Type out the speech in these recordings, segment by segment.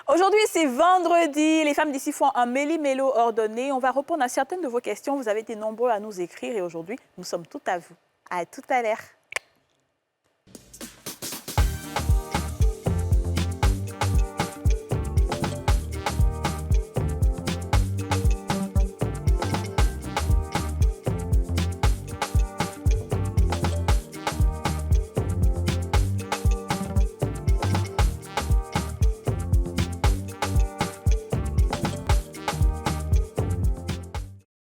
Aujourd'hui, c'est vendredi. Les femmes d'ici font un méli-mélo ordonné. On va répondre à certaines de vos questions. Vous avez été nombreux à nous écrire et aujourd'hui, nous sommes tout à vous. À tout à l'heure.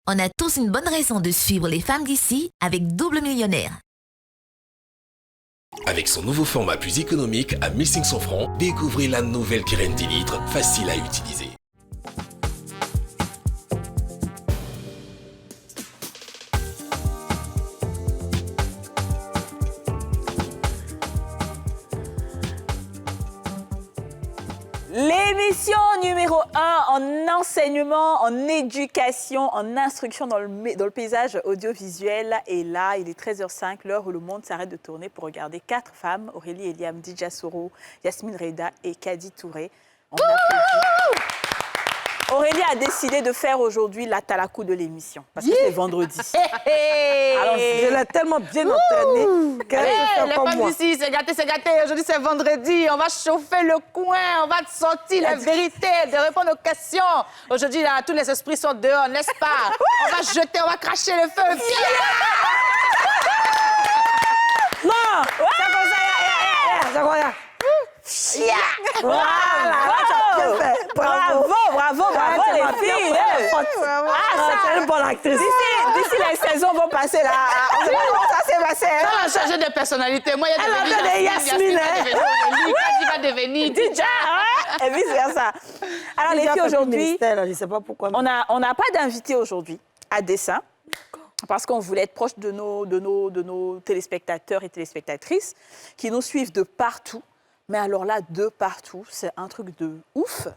On a tous une bonne raison de suivre les femmes d'ici avec Double Millionnaire. Avec son nouveau format plus économique à 1500 francs, découvrez la nouvelle Kirène 10 litres, facile à utiliser. L'émission numéro 1 en enseignement, en éducation, en instruction dans le paysage audiovisuel. Et là, il est 13h05, l'heure où le monde s'arrête de tourner pour regarder 4 femmes, Aurélie Eliam, Dija Soro, Yasmine Reda et Kadi Touré. On applaudit. Aurélie a décidé de faire aujourd'hui la talakou de l'émission, parce que c'est vendredi. Alors, je l'ai tellement bien entraînée qu'elle peut faire les comme femmes moi. d'ici, c'est gâté, c'est gâté. Aujourd'hui, c'est vendredi. On va chauffer le coin. On va te sortir la vérité, de répondre aux questions. Aujourd'hui, là, tous les esprits sont dehors, n'est-ce pas? On va jeter, on va cracher le feu. Non! C'est comme ça, c'est comme ça. Voilà, tu as bien fait. Bravo, bravo, bravo les filles. C'est une bonne actrice. D'ici les saisons vont passer là. On sait pas comment ça s'est passé. On a changé de personnalité. Moi, il y a Elle a devenu donné Yasmine, Kadi va devenir Dija, et vice versa. Alors les filles, aujourd'hui, Je ne sais pas pourquoi. on n'a pas d'invité aujourd'hui à dessein. Parce qu'on voulait être proche de nos téléspectateurs et téléspectatrices qui nous suivent de partout. Mais alors là, de partout, c'est un truc de ouf.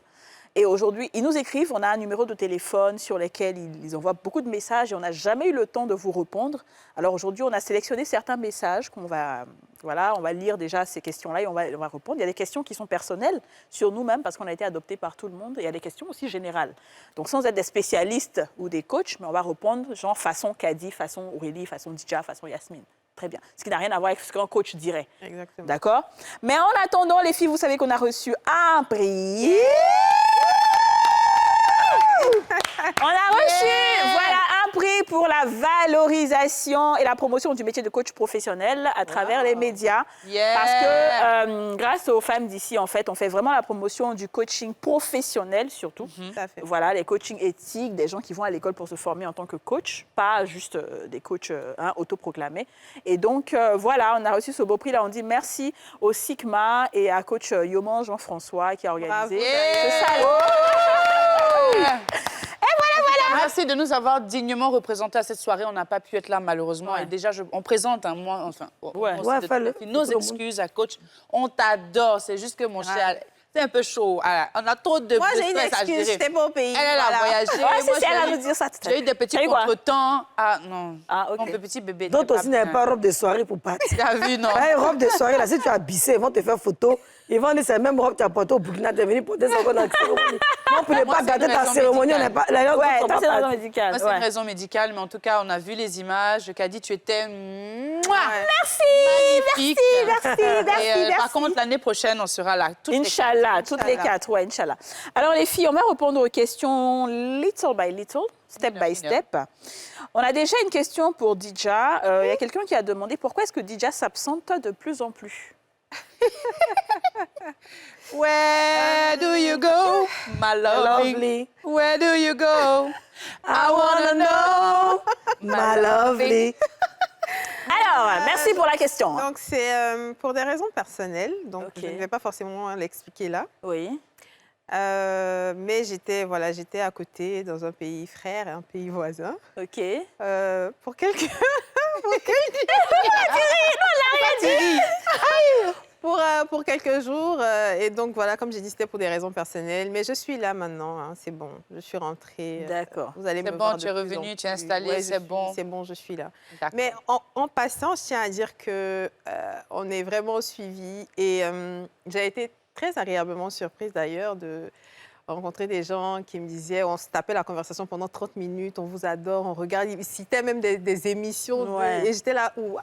Et aujourd'hui, ils nous écrivent, on a un numéro de téléphone sur lequel ils envoient beaucoup de messages et on n'a jamais eu le temps de vous répondre. Alors aujourd'hui, on a sélectionné certains messages qu'on va, voilà, on va lire déjà ces questions-là et on va répondre. Il y a des questions qui sont personnelles sur nous-mêmes parce qu'on a été adoptés par tout le monde. Et il y a des questions aussi générales. Donc sans être des spécialistes ou des coachs, mais on va répondre genre façon Kadi, façon Aurélie, façon Dija, façon Yasmine. Très bien. Ce qui n'a rien à voir avec ce qu'un coach dirait. Exactement. D'accord? Mais en attendant, les filles, vous savez qu'on a reçu un prix. On a reçu, voilà, un prix pour la valorisation et la promotion du métier de coach professionnel à travers les médias. Yeah. Parce que grâce aux femmes d'ici, en fait, on fait vraiment la promotion du coaching professionnel surtout. Voilà, les coachings éthiques, des gens qui vont à l'école pour se former en tant que coach, pas juste des coachs autoproclamés. Et donc, voilà, on a reçu ce beau prix-là. On dit merci au SICMA et à coach Yoman Jean-François qui a organisé ce salon. Merci de nous avoir dignement représentés à cette soirée. On n'a pas pu être là, malheureusement. Ouais. Et déjà, on présente, hein, moi, enfin, nos fais-le. excuses à coach. On t'adore. C'est juste que, mon cher, c'est un peu chaud. On a trop de Moi, j'ai une stress à excuse, gérer. j'étais pas au pays. Elle a voyagé. Ouais, Moi, c'est elle à nous dire ça tout à l'heure. j'ai eu des petits T'as eu quoi? contretemps. Ah, non. Ah, ok. Mon petit bébé. D'autres aussi n'avaient bien. pas robe de soirée pour partir. T'as vu, non? Une robe de soirée, là, si tu as bissé, ils vont te faire photo. Ils vont dire c'est la même robe que tu as portée au Burkina, tu es venu porter ça dans la cérémonie. On ne peut Moi, pas c'est garder une ta raison cérémonie, on médicale. n'est pas. Là, Ouais, on toi, va c'est pas- dans la médicale. Moi, c'est une raison médicale, mais en tout cas, on a vu les images. Kadi, tu étais... Merci, magnifique. merci. Par contre, l'année prochaine, on sera là. Toutes les quatre. Inch'Allah, toutes les quatre, ouais, Inch'Allah. Alors les filles, on va répondre aux questions little by little, step by step. On a déjà une question pour Dija. Il y a quelqu'un qui a demandé pourquoi est-ce que Dija s'absente de plus en plus. Where do you go, my lovely? Lovely, Where do you go? I wanna know, my lovely. Alors, merci pour la question. Donc, c'est pour des raisons personnelles. Donc, Ok. je ne vais pas forcément l'expliquer là. Oui. Mais j'étais à côté, dans un pays frère et un pays voisin. Ok. Pour quelques... pour quelques jours. Et donc, voilà, comme j'ai dit, c'était pour des raisons personnelles. Mais je suis là maintenant, hein, c'est bon. Je suis rentrée. D'accord. Vous allez C'est me bon, voir tu de es plus revenue, en tu es plus. installée, Ouais, c'est bon. C'est bon, je suis là. D'accord. Mais en passant, je tiens à dire que on est vraiment suivis. Et j'ai été très agréablement surprise d'ailleurs de rencontrer des gens qui me disaient, on se tapait la conversation pendant 30 minutes, on vous adore, on regarde, ils citaient même des émissions. Ouais. Et j'étais là, où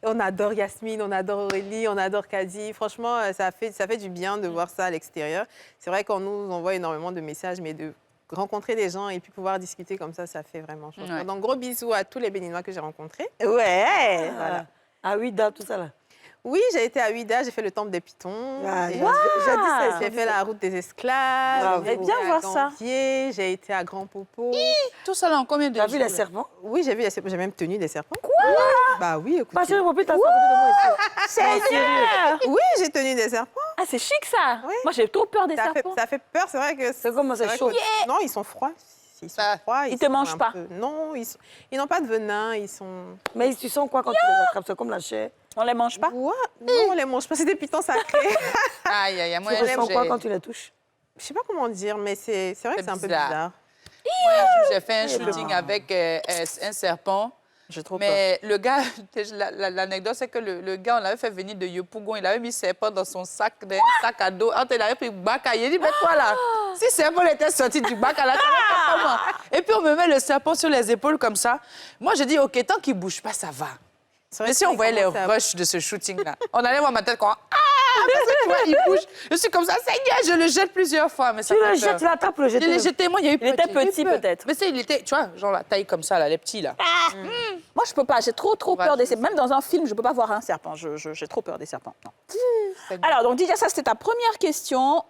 on adore Yasmine, on adore Aurélie, on adore Kadi. Franchement, ça fait du bien de voir ça à l'extérieur. C'est vrai qu'on nous envoie énormément de messages, mais de rencontrer des gens et puis pouvoir discuter comme ça fait vraiment chouette. Ouais. Donc, gros bisous à tous les Béninois que j'ai rencontrés. Ouais. Voilà. Ah oui, tout ça là. Oui, j'ai été à Ouida, j'ai fait le temple des Pitons. Ah, Et j'ai dit ça. j'ai fait la route des esclaves. Bravo. J'ai J'aimerais bien été voir à ça. Gambier, j'ai été à Grand Popo. Tout ça là en combien de Tu as jours? vu les serpents? Oui, j'ai vu les serpents. J'ai même tenu des serpents. Quoi? Bah oui, écoutez. Pas chérie, Popi, t'as ça à côté de moi ici. Seigneur! Oui, j'ai tenu des serpents. Ah, c'est chic ça. Oui. Moi, j'ai trop peur des serpents. Ça fait peur, c'est vrai que... C'est comment, c'est vrai chaud. que- Non, ils sont froids. Ils sont froids. Ils te sont mangent un pas? Non, ils n'ont pas de venin, ils sont... Mais tu sens quoi quand tu les attrapes? C'est comme la chair. On les mange pas? Quoi? Non, on les mange pas, c'est des pitons sacrés. Aïe, aïe, aïe. Moi, Tu ressens quoi quand tu les touches? Je sais pas comment dire, mais c'est vrai que c'est un peu bizarre. bizarre. j'ai fait un shooting avec un serpent. J'ai trop peur. Mais le gars, l'anecdote, c'est que le gars, on l'avait fait venir de Yopougon. Il avait mis serpent dans son sac, dans un sac à dos. Il avait pris Baka. Il a dit, mais toi là, si serpent était sorti du Baka, là, ça va comment? Et puis on me met le serpent sur les épaules comme ça. Moi, je dis, OK, tant qu'il ne bouge pas, ça va. C'est vrai Mais que si on il voyait les commence à- rushs de ce shooting-là, on allait voir ma tête quand parce que tu vois, il bouge. Je suis comme ça, Seigneur, je le jette plusieurs fois. Mais ça Tu fait le peur. jettes, tu l'attrapes, le Je l'ai jettes. jeté, moi, il y a eu Il était j'ai eu petit, peur. peut-être. Mais c'est, il était, tu vois, genre la taille comme ça, là, les petits, là. Moi, je peux pas. J'ai trop peur des je serpents. Même dans un film, je peux pas voir un serpent. J'ai trop peur des serpents. Non. Alors, donc, Didier, ça, c'était ta première question.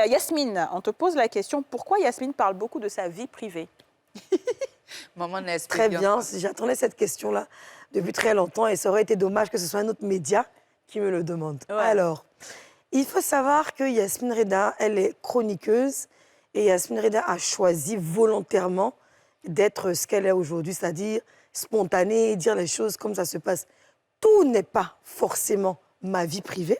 Yasmine, on te pose la question. Pourquoi Yasmine parle beaucoup de sa vie privée? Maman n'est Très bien, j'attendais cette question-là depuis très longtemps et ça aurait été dommage que ce soit un autre média qui me le demande. Ouais. Alors, il faut savoir que Yasmine Reda, elle est chroniqueuse et Yasmine Reda a choisi volontairement d'être ce qu'elle est aujourd'hui, c'est-à-dire spontanée, dire les choses comme ça se passe. Tout n'est pas forcément ma vie privée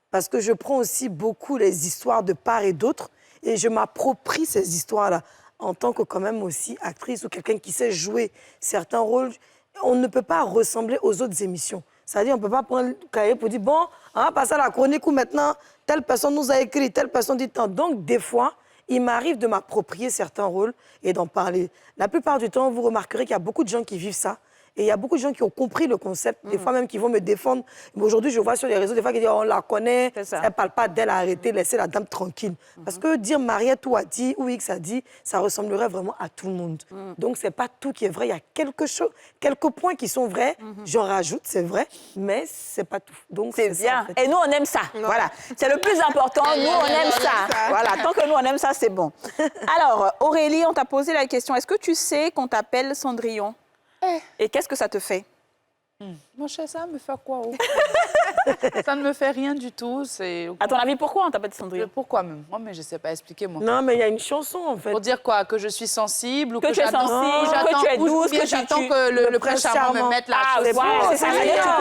parce que je prends aussi beaucoup les histoires de part et d'autre et je m'approprie ces histoires-là en tant que quand même aussi actrice ou quelqu'un qui sait jouer certains rôles. On ne peut pas ressembler aux autres émissions. C'est-à-dire, on ne peut pas prendre le cahier pour dire, bon, on va passer à la chronique où maintenant, telle personne nous a écrit, telle personne dit tant. Donc, des fois, il m'arrive de m'approprier certains rôles et d'en parler. La plupart du temps, vous remarquerez qu'il y a beaucoup de gens qui vivent ça. Et il y a beaucoup de gens qui ont compris le concept, des fois même qui vont me défendre. Mais aujourd'hui, je vois sur les réseaux des fois qui disent on la connaît, C'est ça. elle ne parle pas d'elle, arrêtez, laissez la dame tranquille. Parce que dire Mariette ou a dit ou X a dit, ça ressemblerait vraiment à tout le monde. Donc, ce n'est pas tout qui est vrai. Il y a quelques points qui sont vrais, j'en rajoute, c'est vrai, mais ce n'est pas tout. Donc, C'est ça, bien. en fait. Et nous, on aime ça. Voilà. C'est le plus important. Nous, on aime ça. Voilà. Tant que nous, on aime ça, c'est bon. Alors, Aurélie, on t'a posé la question. Est-ce que tu sais qu'on t'appelle Cendrillon? Et qu'est-ce que ça te fait? Mon cher, ça me fait quoi? Ça ne me fait rien du tout. C'est... À ton avis, pourquoi on t'appelle Cendrillon? Pourquoi même? Moi, mais je ne sais pas expliquer, moi. Non, mais il y a une chanson, en fait. Pour dire quoi? Que je suis sensible ou Que tu es j'attends- sensible, ou j'attends- que tu es ou douce, bien que j'attends tu... que le prince prince charmant me charmant. mette la Ah, chose. voilà, bon, c'est ça. c'est C'est-à-dire, bien.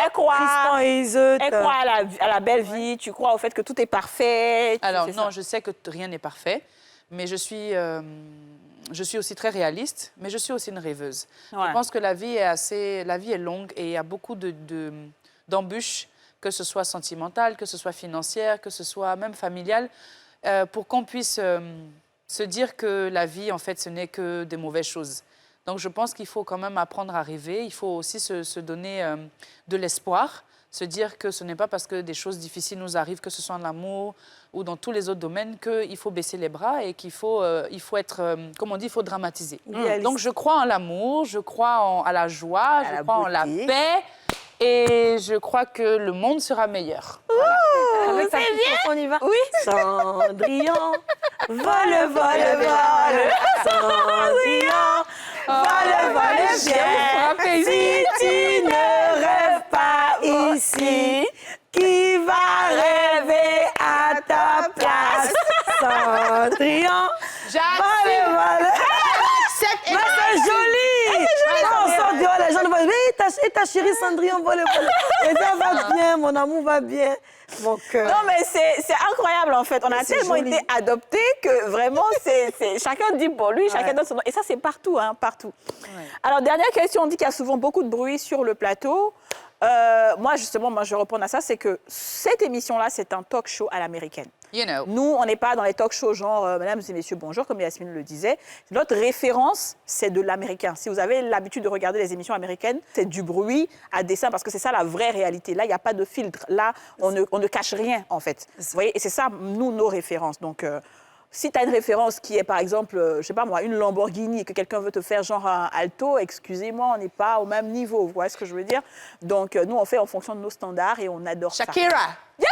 elle croit Tristan et Iseut. elle croit à la belle vie, tu crois au fait que tout est parfait. Alors, c'est non, ça. je sais que rien n'est parfait, mais je suis aussi très réaliste, mais je suis aussi une rêveuse. Ouais. Je pense que la vie est longue et il y a beaucoup d'embûches, que ce soit sentimentales, que ce soit financières, que ce soit même familiales, pour qu'on puisse se dire que la vie, en fait, ce n'est que des mauvaises choses. Donc, je pense qu'il faut quand même apprendre à rêver. Il faut aussi se donner de l'espoir, se dire que ce n'est pas parce que des choses difficiles nous arrivent, que ce soit en amour ou dans tous les autres domaines, qu'il faut baisser les bras et qu'il faut, être, comme on dit, il faut dramatiser. Idéaliste. Donc, je crois en l'amour, je crois à la joie, À je la crois en la beauté. paix et je crois que le monde sera meilleur. Avec ta petite chanson, on y va? Oui. Cendrillon, vole, vole. Cendrillon, vole, viens. Si tu ne rêves pas ici, qui va rêver à ta place? Cendrillon, vole. Mais c'est joli! On sort dehors, les gens nous voient, mais ta chérie Cendrillon, vole. Et ça va bien, mon amour va bien. Mon cœur. Non, mais c'est incroyable, en fait. On a C'est tellement joli. été adoptés que vraiment, chacun dit pour lui, chacun donne son nom. Et ça, c'est partout, hein, partout. Alors, dernière question, on dit qu'il y a souvent beaucoup de bruit sur le plateau. Moi, justement, je réponds à ça, c'est que cette émission-là, c'est un talk show à l'américaine. You know. Nous, on n'est pas dans les talk shows genre Mesdames et Messieurs, bonjour, comme Yasmine le disait. Notre référence, c'est de l'américain. Si vous avez l'habitude de regarder les émissions américaines, c'est du bruit à dessin parce que c'est ça la vraie réalité. Là, il n'y a pas de filtre. Là, on ne cache rien, en fait. Vous voyez, et c'est ça, nous, nos références. Donc, si tu as une référence qui est, par exemple, je sais pas moi, une Lamborghini et que quelqu'un veut te faire genre un Alto, excusez-moi, on n'est pas au même niveau. Vous voyez ce que je veux dire? Donc, nous, on fait en fonction de nos standards et on adore ça. Shakira. Et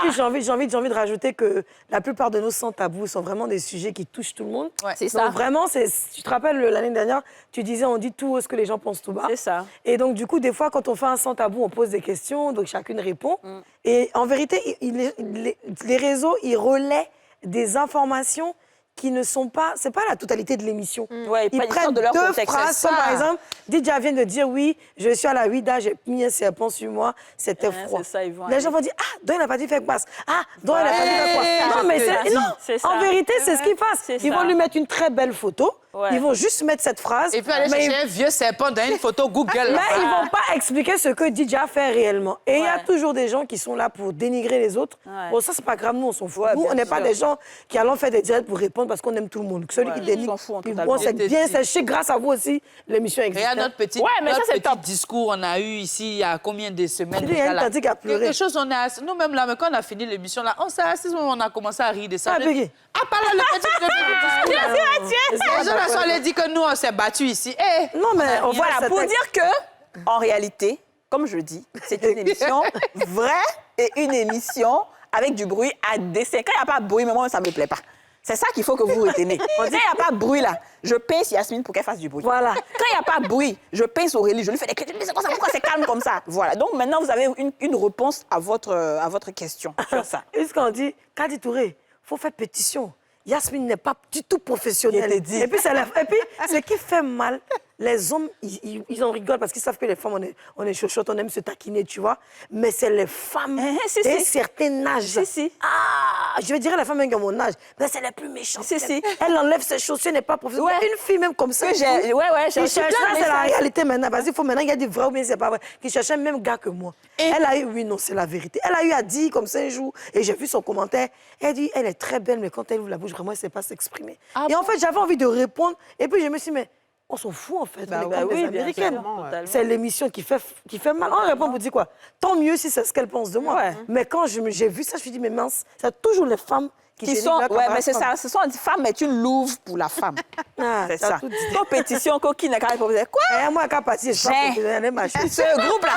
puis, j'ai envie de rajouter que la plupart de nos sans tabous sont vraiment des sujets qui touchent tout le monde. Ouais. C'est Donc ça. vraiment, tu te rappelles, l'année dernière, tu disais, on dit tout haut ce que les gens pensent tout bas. C'est ça. Et donc, du coup, des fois, quand on fait un sans tabou, on pose des questions, donc chacune répond. Et en vérité, les réseaux, ils relaient des informations qui ne sont pas... C'est pas la totalité de l'émission. Ouais, Ils ils prennent sortent de leur deux contexte, phrases, c'est comme ça. par exemple, Didja vient de dire, oui, je suis à la Ouida, j'ai mis un serpent sur moi, c'était Ouais, froid. c'est ça, ils vont Les aller. gens vont dire, ah, donc il n'a pas dit faire passe. Ah, donc il n'a pas dit faire quoi. Voilà. Non, mais C'est non, ça. en vérité, c'est ce qu'ils fassent. C'est Ils vont ça. lui mettre une très belle photo, Ouais. ils vont juste mettre cette phrase. Et puis aller mais chercher un vieux serpent dans une photo Google. mais là. ils vont pas expliquer ce que Didja fait réellement. Et il y a Ouais. toujours des gens qui sont là pour dénigrer les autres. Ouais. Bon, ça, c'est pas grave, nous, on s'en fout. Ouais, Nous, bien on n'est pas sûr. des gens qui allons faire des directs pour répondre parce qu'on aime tout le monde. Celui Ouais. qui On dénigre, s'en fout, puis totalement. bon, c'est bien, c'est chic. Grâce à vous aussi, l'émission existe. Regarde notre petit, Ouais, mais ça, notre c'est petit top. discours on a eu ici il y a combien de semaines Il y a déjà, une là. tante qui a pleuré. Quelque chose, on a... Nous-mêmes, là, mais quand on a fini l'émission, là, on s'est assis, on a commencé à rire de ça. Ah, Peggy. Ah, pas là, le petit discours. Les gens là sont allés dire que nous, on s'est battus ici. Eh, Non, mais on voit Voilà, pour dire que, en réalité, comme je dis, c'est une émission vraie et une émission avec du bruit à dessein. Quand il n'y a pas de bruit, mais moi, ça ne me plaît pas. C'est ça qu'il faut que vous retenez. Quand il n'y a pas de bruit, là, je pince Yasmine pour qu'elle fasse du bruit. Voilà. Quand il n'y a pas de bruit, je pince Aurélie, je lui fais des critiques. Mais c'est quoi ça? Pourquoi c'est calme comme ça? Voilà. Donc maintenant, vous avez une réponse à votre question sur ça. Et ce qu'on dit, Kadi Touré, il faut faire pétition. Yasmine n'est pas du tout professionnelle. Il était dit. Et puis, ce qui fait mal, les hommes, ils en rigolent parce qu'ils savent que les femmes, on est chochottes, on aime se taquiner, tu vois. Mais c'est les femmes Si, d'un si. certain âge. Si, si. Ah, je dirais la femme même à mon âge, mais c'est les plus méchantes. Si, si. Elle enlève ses chaussures, elle n'est pas professionnelle. Ouais. Une fille même comme ça. Que j'ai- ouais, j'ai Qui reçu cherche, plein là, de c'est la messages. réalité maintenant. Parce qu'il faut maintenant qu'il y a du vrai ou bien c'est pas vrai. Qui cherchait le même gars que moi. Elle a eu, oui, non, c'est la vérité. Elle a eu à dire comme ça un jour, et j'ai vu son commentaire. Elle dit, elle est très belle, mais quand elle ouvre la bouche, vraiment, elle ne sait pas s'exprimer. Et en fait, j'avais envie de répondre. Et puis, je me suis dit, mais on s'en fout, en fait. Bah on est comme oui, des bien Américaines. sûr, totalement. C'est l'émission qui fait mal. On répond pour dire quoi? Tant mieux si c'est ce qu'elle pense de moi. Ouais. Mais quand j'ai vu ça, je me suis dit, mais mince, c'est toujours les femmes qui Qui dénigrent sont, leur ouais, camarade mais c'est femme. ça. Ce sont des femmes, mais une louve pour la femme. Ah, C'est t'as ça. tout dit. Compétition, coquine, carré, pour vous dire, quoi? Eh, moi, quand partir, je suis pas J'ai- professionnelle, ma chérie. Ce groupe-là,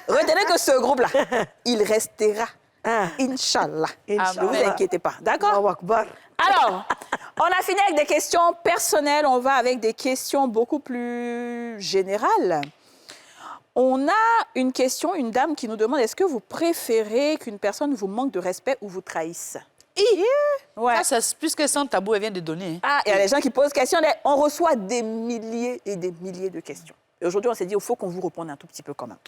retenez que ce groupe-là, il restera. Ah. Inch'Allah. Inch'Allah. Ne vous inquiétez pas. D'accord? Allahu Akbar. Alors, on a fini avec des questions personnelles. On va avec des questions beaucoup plus générales. On a une question, une dame qui nous demande, est-ce que vous préférez qu'une personne vous manque de respect ou vous trahisse? Ouais. Ah, c'est plus que sans tabou, elle vient de donner. Ah, il y a des gens qui posent question. On reçoit des milliers et des milliers de questions. Et aujourd'hui, on s'est dit, il faut qu'on vous réponde un tout petit peu quand même.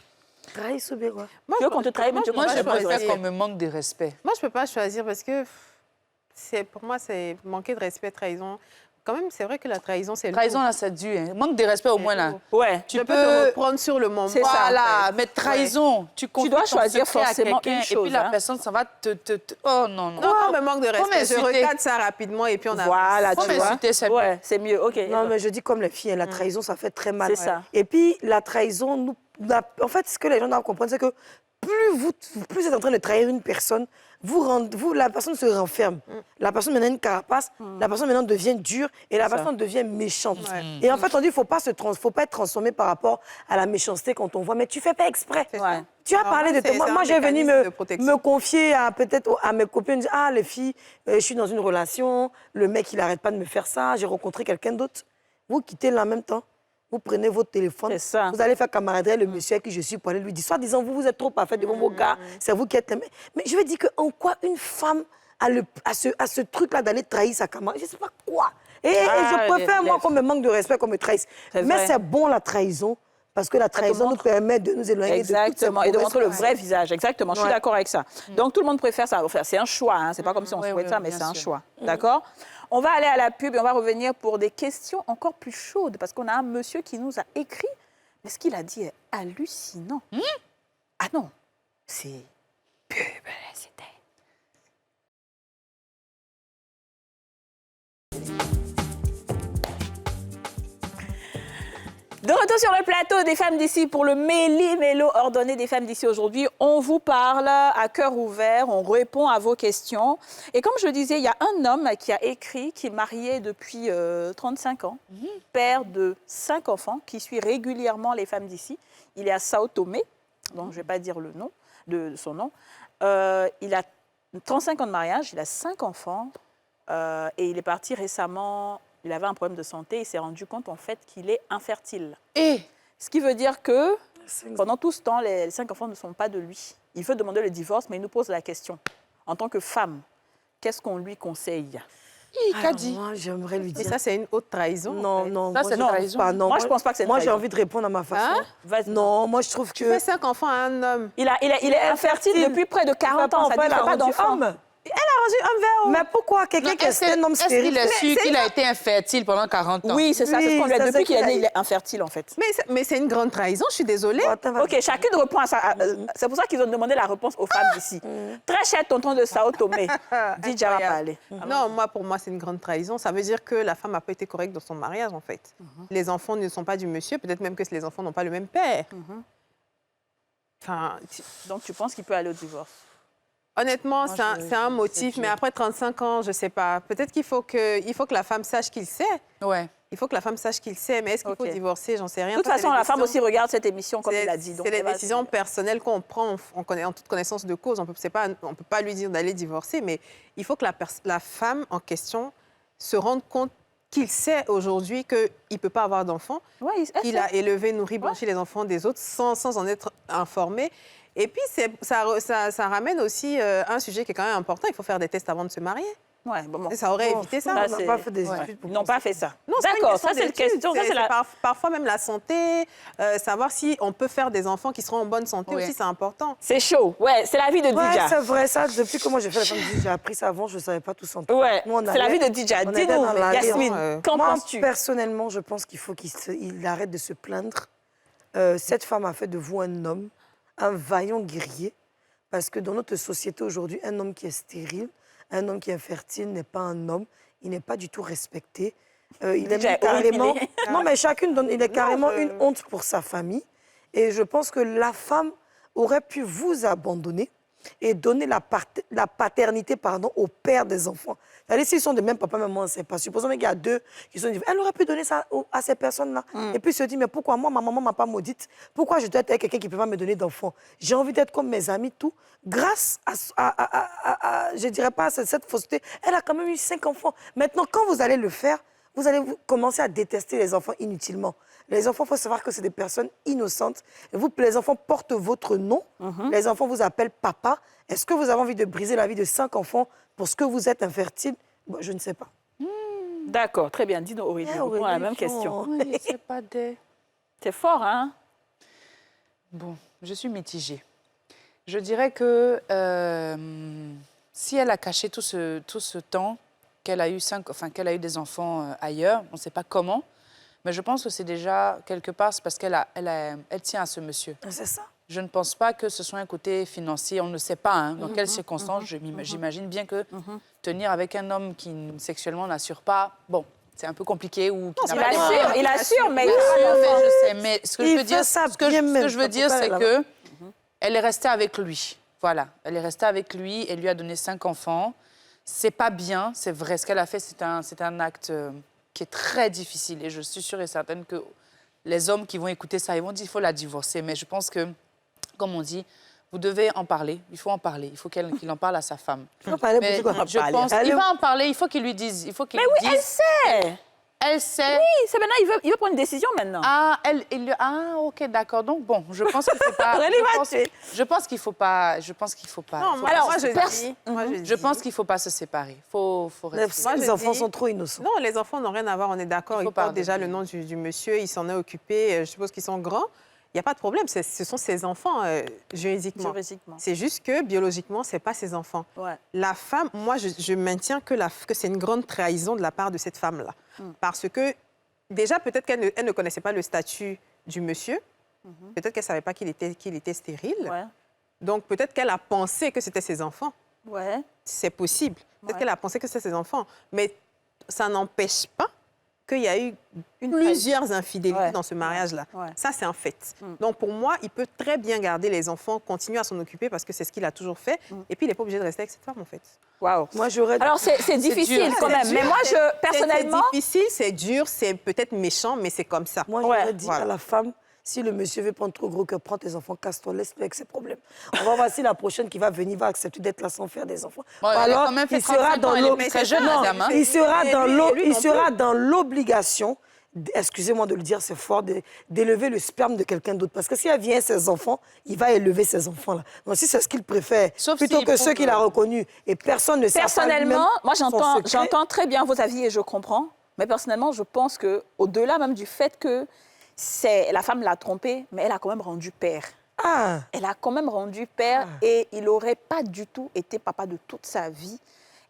Trahis ou bien quoi? Tu veux qu'on te trahisse, mais tu veux Moi, qu'on je te préfère respect. qu'on me manque de respect. Moi, je peux pas choisir parce que pour moi, c'est manquer de respect, trahison. Quand même, c'est vrai que la trahison, c'est Trahison, là, c'est dur. Hein. Manque de respect, au moins, là. Ouais. Tu peux te reprendre sur le moment. C'est ça. Voilà, mais trahison, tu confies dois ton choisir secret à forcément quelqu'un, une et chose, puis la hein. personne, ça va Oh, non, non. Non, quand me manque de respect, je m'insulter. regarde ça rapidement et puis on a. Voilà, Faut tu vois. m'insulter, c'est Ouais, c'est mieux. OK. Non, mais je dis comme les filles, hein, la trahison, ça fait très mal. C'est ça. Et puis, la trahison, en fait, ce que les gens doivent comprendre, c'est que plus vous êtes en train de trahir une personne, la personne se renferme. La personne maintenant a une carapace, la personne maintenant devient dure et la personne devient méchante. Et en fait, on dit qu'il ne faut pas être transformé par rapport à la méchanceté quand on voit, mais tu ne fais pas exprès. Ouais. Tu as Non, parlé de c'est toi. un Moi, j'ai venu mécanisme de protection. me confier peut-être à mes copines, dire, ah, les filles, je suis dans une relation, le mec, il n'arrête pas de me faire ça, j'ai rencontré quelqu'un d'autre. Vous quittez là en même temps. Vous prenez votre téléphone, C'est ça. vous allez faire camaraderie le monsieur avec qui je suis pour aller lui dire, soit disant, vous êtes trop parfait devant vos gars, c'est vous qui êtes... Mais je veux dire qu'en quoi une femme a ce truc-là d'aller trahir sa camarade, je ne sais pas quoi. Et je préfère, moi, qu'on me manque de respect, qu'on me trahisse. C'est Mais vrai. c'est bon, la trahison, parce que la trahison nous montre. permet de nous éloigner Exactement, de et toutes de ces montrer le mauvaises vrai visage. Exactement, je suis Ouais. d'accord avec ça. Donc, tout le monde préfère ça. Enfin, c'est un choix, hein. C'est pas comme si on Oui, souhaite oui, ça, mais bien c'est un sûr. choix. D'accord? On va aller à la pub et on va revenir pour des questions encore plus chaudes, parce qu'on a un monsieur qui nous a écrit Mais ce qu'il a dit est hallucinant. Ah non, c'est publicité. De retour sur le plateau des femmes d'ici pour le méli-mélo ordonné des femmes d'ici aujourd'hui. On vous parle à cœur ouvert, on répond à vos questions. Et comme je le disais, il y a un homme qui a écrit, qui est marié depuis 35 ans, père de 5 enfants, qui suit régulièrement les femmes d'ici. Il est à Sao Tomé, donc je ne vais pas dire le nom de son nom. Il a 35 ans de mariage, il a 5 enfants et il est parti récemment. Il avait un problème de santé, il s'est rendu compte en fait qu'il est infertile. Et Ce qui veut dire que pendant tout ce temps, les 5 enfants ne sont pas de lui. Il veut demander le divorce, mais il nous pose la question. En tant que femme, qu'est-ce qu'on lui conseille? qu'a dit? Moi, j'aimerais lui Mais dire. ça, c'est une haute trahison. Non, en fait. non, Ça, moi, c'est je une pense trahison. pas, non. Moi, je pense pas que c'est une Moi, j'ai trahison. envie de répondre à ma façon. Hein? Vas-y. Non, moi, je trouve Tu que. fais 5 enfants à un homme. Il est infertile depuis près de 40 ans, ça dit qu'il ne fait pas d'enfants. Mais pourquoi quelqu'un qui est un homme Est-ce qu'il stérile est su qu'il a été infertile pendant 40 ans? Oui, c'est ça, c'est ce qu'on lui a Oui, dit. ça, Depuis qu'il est c'est né, qu'il il est infertile en fait. Mais c'est une grande trahison, je suis désolée. Ok, chacune répond à ça. C'est pour ça qu'ils ont demandé la réponse aux femmes d'ici. Très cher tonton de Sao Tomé, dit Jara Incroyable. Palé. Non, pour moi, c'est une grande trahison. Ça veut dire que la femme n'a pas été correcte dans son mariage, en fait. Les enfants ne sont pas du monsieur, peut-être même que les enfants n'ont pas le même père. Enfin, Donc tu penses qu'il peut aller au divorce? honnêtement, Moi, c'est un motif, mais après 35 ans, je ne sais pas. Peut-être qu'il faut que la femme sache qu'il sait. Ouais. Il faut que la femme sache qu'il sait, mais est-ce qu'il faut Ok. divorcer? J'en sais rien. De toute Ça, c'est façon, des la femme décisions- aussi regarde cette émission comme il a dit. donc C'est les elle va- décisions personnelles qu'on prend on connaît, en toute connaissance de cause. On ne peut pas lui dire d'aller divorcer, mais il faut que la femme en question se rende compte qu'il sait aujourd'hui qu'il ne peut pas avoir d'enfants, Ouais, qu'il a élevé, nourri, blanchi les enfants des autres sans en être informé. Et puis, ça ramène aussi un sujet qui est quand même important. Il faut faire des tests avant de se marier. Ouais, bon. Et ça aurait évité ça. ça, On n'a c'est- pas fait des Ouais. études pour Ils n'ont pas fait ça. Non, c'est pas une D'accord, ça c'est une d'études, question. Ça, c'est la... parfois même la santé, savoir si on peut faire des enfants qui seront en bonne santé Oui. aussi, c'est important. C'est chaud. Ouais, c'est la vie de Ouais, Didja. c'est vrai, ça. Depuis que moi j'ai fait la femme du j'ai appris ça avant, je ne savais pas tout ça. Ouais, Nous, on c'est la allait- vie de Didja. on allait Dis-nous, dans la rue, Yasmine, qu'en Moi, penses-tu? personnellement, je pense qu'il faut qu'il arrête de se plaindre. Cette femme a fait de vous un homme, un vaillant guerrier, parce que dans notre société aujourd'hui, un homme qui est stérile, un homme qui est infertile n'est pas un homme, il n'est pas du tout respecté. Il est Déjà même carrément... horripilé. Non, mais chacune donne... Il est carrément une honte pour sa famille. Et je pense que la femme aurait pu vous abandonner et donner la paternité au père des enfants. C'est-à-dire, s'ils sont de même papa, maman, c'est pas. Supposons qu'il y a deux qui sont elle aurait pu donner ça à ces personnes-là. Et puis se dire, mais pourquoi moi, ma maman m'a pas maudite? Pourquoi je dois être avec quelqu'un qui ne peut pas me donner d'enfants? J'ai envie d'être comme mes amis, tout. Grâce je dirais pas à cette fausseté, elle a quand même eu 5 enfants. Maintenant, quand vous allez le faire, vous allez commencer à détester les enfants inutilement. Les enfants, il faut savoir que c'est des personnes innocentes. Et vous, les enfants portent votre nom. Les enfants vous appellent papa. Est-ce que vous avez envie de briser la vie de 5 enfants pour ce que vous êtes infertile? Bon, je ne sais pas. D'accord, très bien. Dis-nous, Aurélie, réponds à la même question. Oui, c'est pas des... C'est fort, hein? Bon, je suis mitigée. Je dirais que si elle a caché tout ce temps qu'elle a eu qu'elle a eu des enfants ailleurs, on ne sait pas comment, mais je pense que c'est déjà quelque part c'est parce qu'elle tient à ce monsieur. C'est ça. Je ne pense pas que ce soit un côté financier. On ne sait pas hein, dans quelles circonstances. J'imagine bien que tenir avec un homme qui sexuellement n'assure pas, bon, c'est un peu compliqué ou qui n'a pas Il assure, mais... Bien sûr, mais je sais. Mais ce que je Il veux dire, fait ça ce que bien je même, veux ça dire, peut pas c'est aller que elle est restée avec lui. Voilà, elle est restée avec lui. Elle lui a donné 5 enfants. C'est pas bien, c'est vrai. Ce qu'elle a fait, c'est un acte qui est très difficile. Et je suis sûre et certaine que les hommes qui vont écouter ça, ils vont dire qu'il faut la divorcer. Mais je pense que, comme on dit, vous devez en parler. Il faut en parler. Il faut qu'il en parle à sa femme. Il faut parler Mais pour quoi je pense, Allez, il va en parler. Il faut qu'il lui dise. Il faut qu'il Mais lui oui, elle dise. sait. Elle sait. Oui, c'est maintenant, il veut prendre une décision maintenant. Ah, ok, d'accord. Donc bon, je pense qu'il faut pas. Aurélie va tuer. Je pense qu'il faut pas. Je pense qu'il faut pas. Non, moi, Alors, moi, je pers- dis. Moi, Je pense qu'il faut pas se séparer. Faut rester. Moi, les je enfants dis- sont trop innocents. Non, les enfants n'ont rien à voir, on est d'accord. Il Ils faut portent pardonner. déjà le nom du monsieur, il s'en est occupé. Je suppose qu'ils sont grands. Il n'y a pas de problème, ce sont ses enfants juridiquement. Juridiquement. C'est juste que biologiquement, ce n'est pas ses enfants. Ouais. La femme, moi, je maintiens que c'est une grande trahison de la part de cette femme-là. Parce que, déjà, peut-être qu'elle ne connaissait pas le statut du monsieur. Peut-être qu'elle ne savait pas qu'il était stérile. Ouais. Donc, peut-être qu'elle a pensé que c'était ses enfants. Ouais. C'est possible. Peut-être Ouais. qu'elle a pensé que c'était ses enfants. Mais ça n'empêche pas qu'il y a eu Une plusieurs infidélités Ouais. dans ce mariage-là. Ouais. Ça, c'est un fait. Donc, pour moi, il peut très bien garder les enfants, continuer à s'en occuper parce que c'est ce qu'il a toujours fait. Et puis, il n'est pas obligé de rester avec cette femme, en fait. Waouh. Moi, j'aurais... Alors, c'est difficile dur. quand même. Mais moi, personnellement... C'est difficile, c'est dur, c'est peut-être méchant, mais c'est comme ça. Moi, Ouais, j'aurais dit voilà. à la femme, si le monsieur veut prendre trop gros cœur, prends tes enfants, casse-toi, laisse-le avec ses problèmes. On va voir si la prochaine qui va venir va accepter d'être là sans faire des enfants. Bon, Ou elle a alors, quand même fait il sera 35 ans, dans elle est l'ob- très jeune, Non, madame, hein. il sera Et dans lui- l'o- et lui il non sera dans l'obligation, excusez-moi de le dire, c'est fort, d'élever le sperme de quelqu'un d'autre. Parce que si elle vient ses enfants, il va élever ses enfants-là. Donc si c'est ce qu'il préfère, Sauf plutôt s'il que prouve ceux qu'il a reconnus, et personne ne sait Personnellement, moi, son secret. j'entends très bien vos avis et je comprends. Mais personnellement, je pense qu'au-delà même du fait que la femme l'a trompé, mais elle a quand même rendu père. Ah, Elle a quand même rendu père et il n'aurait pas du tout été papa de toute sa vie.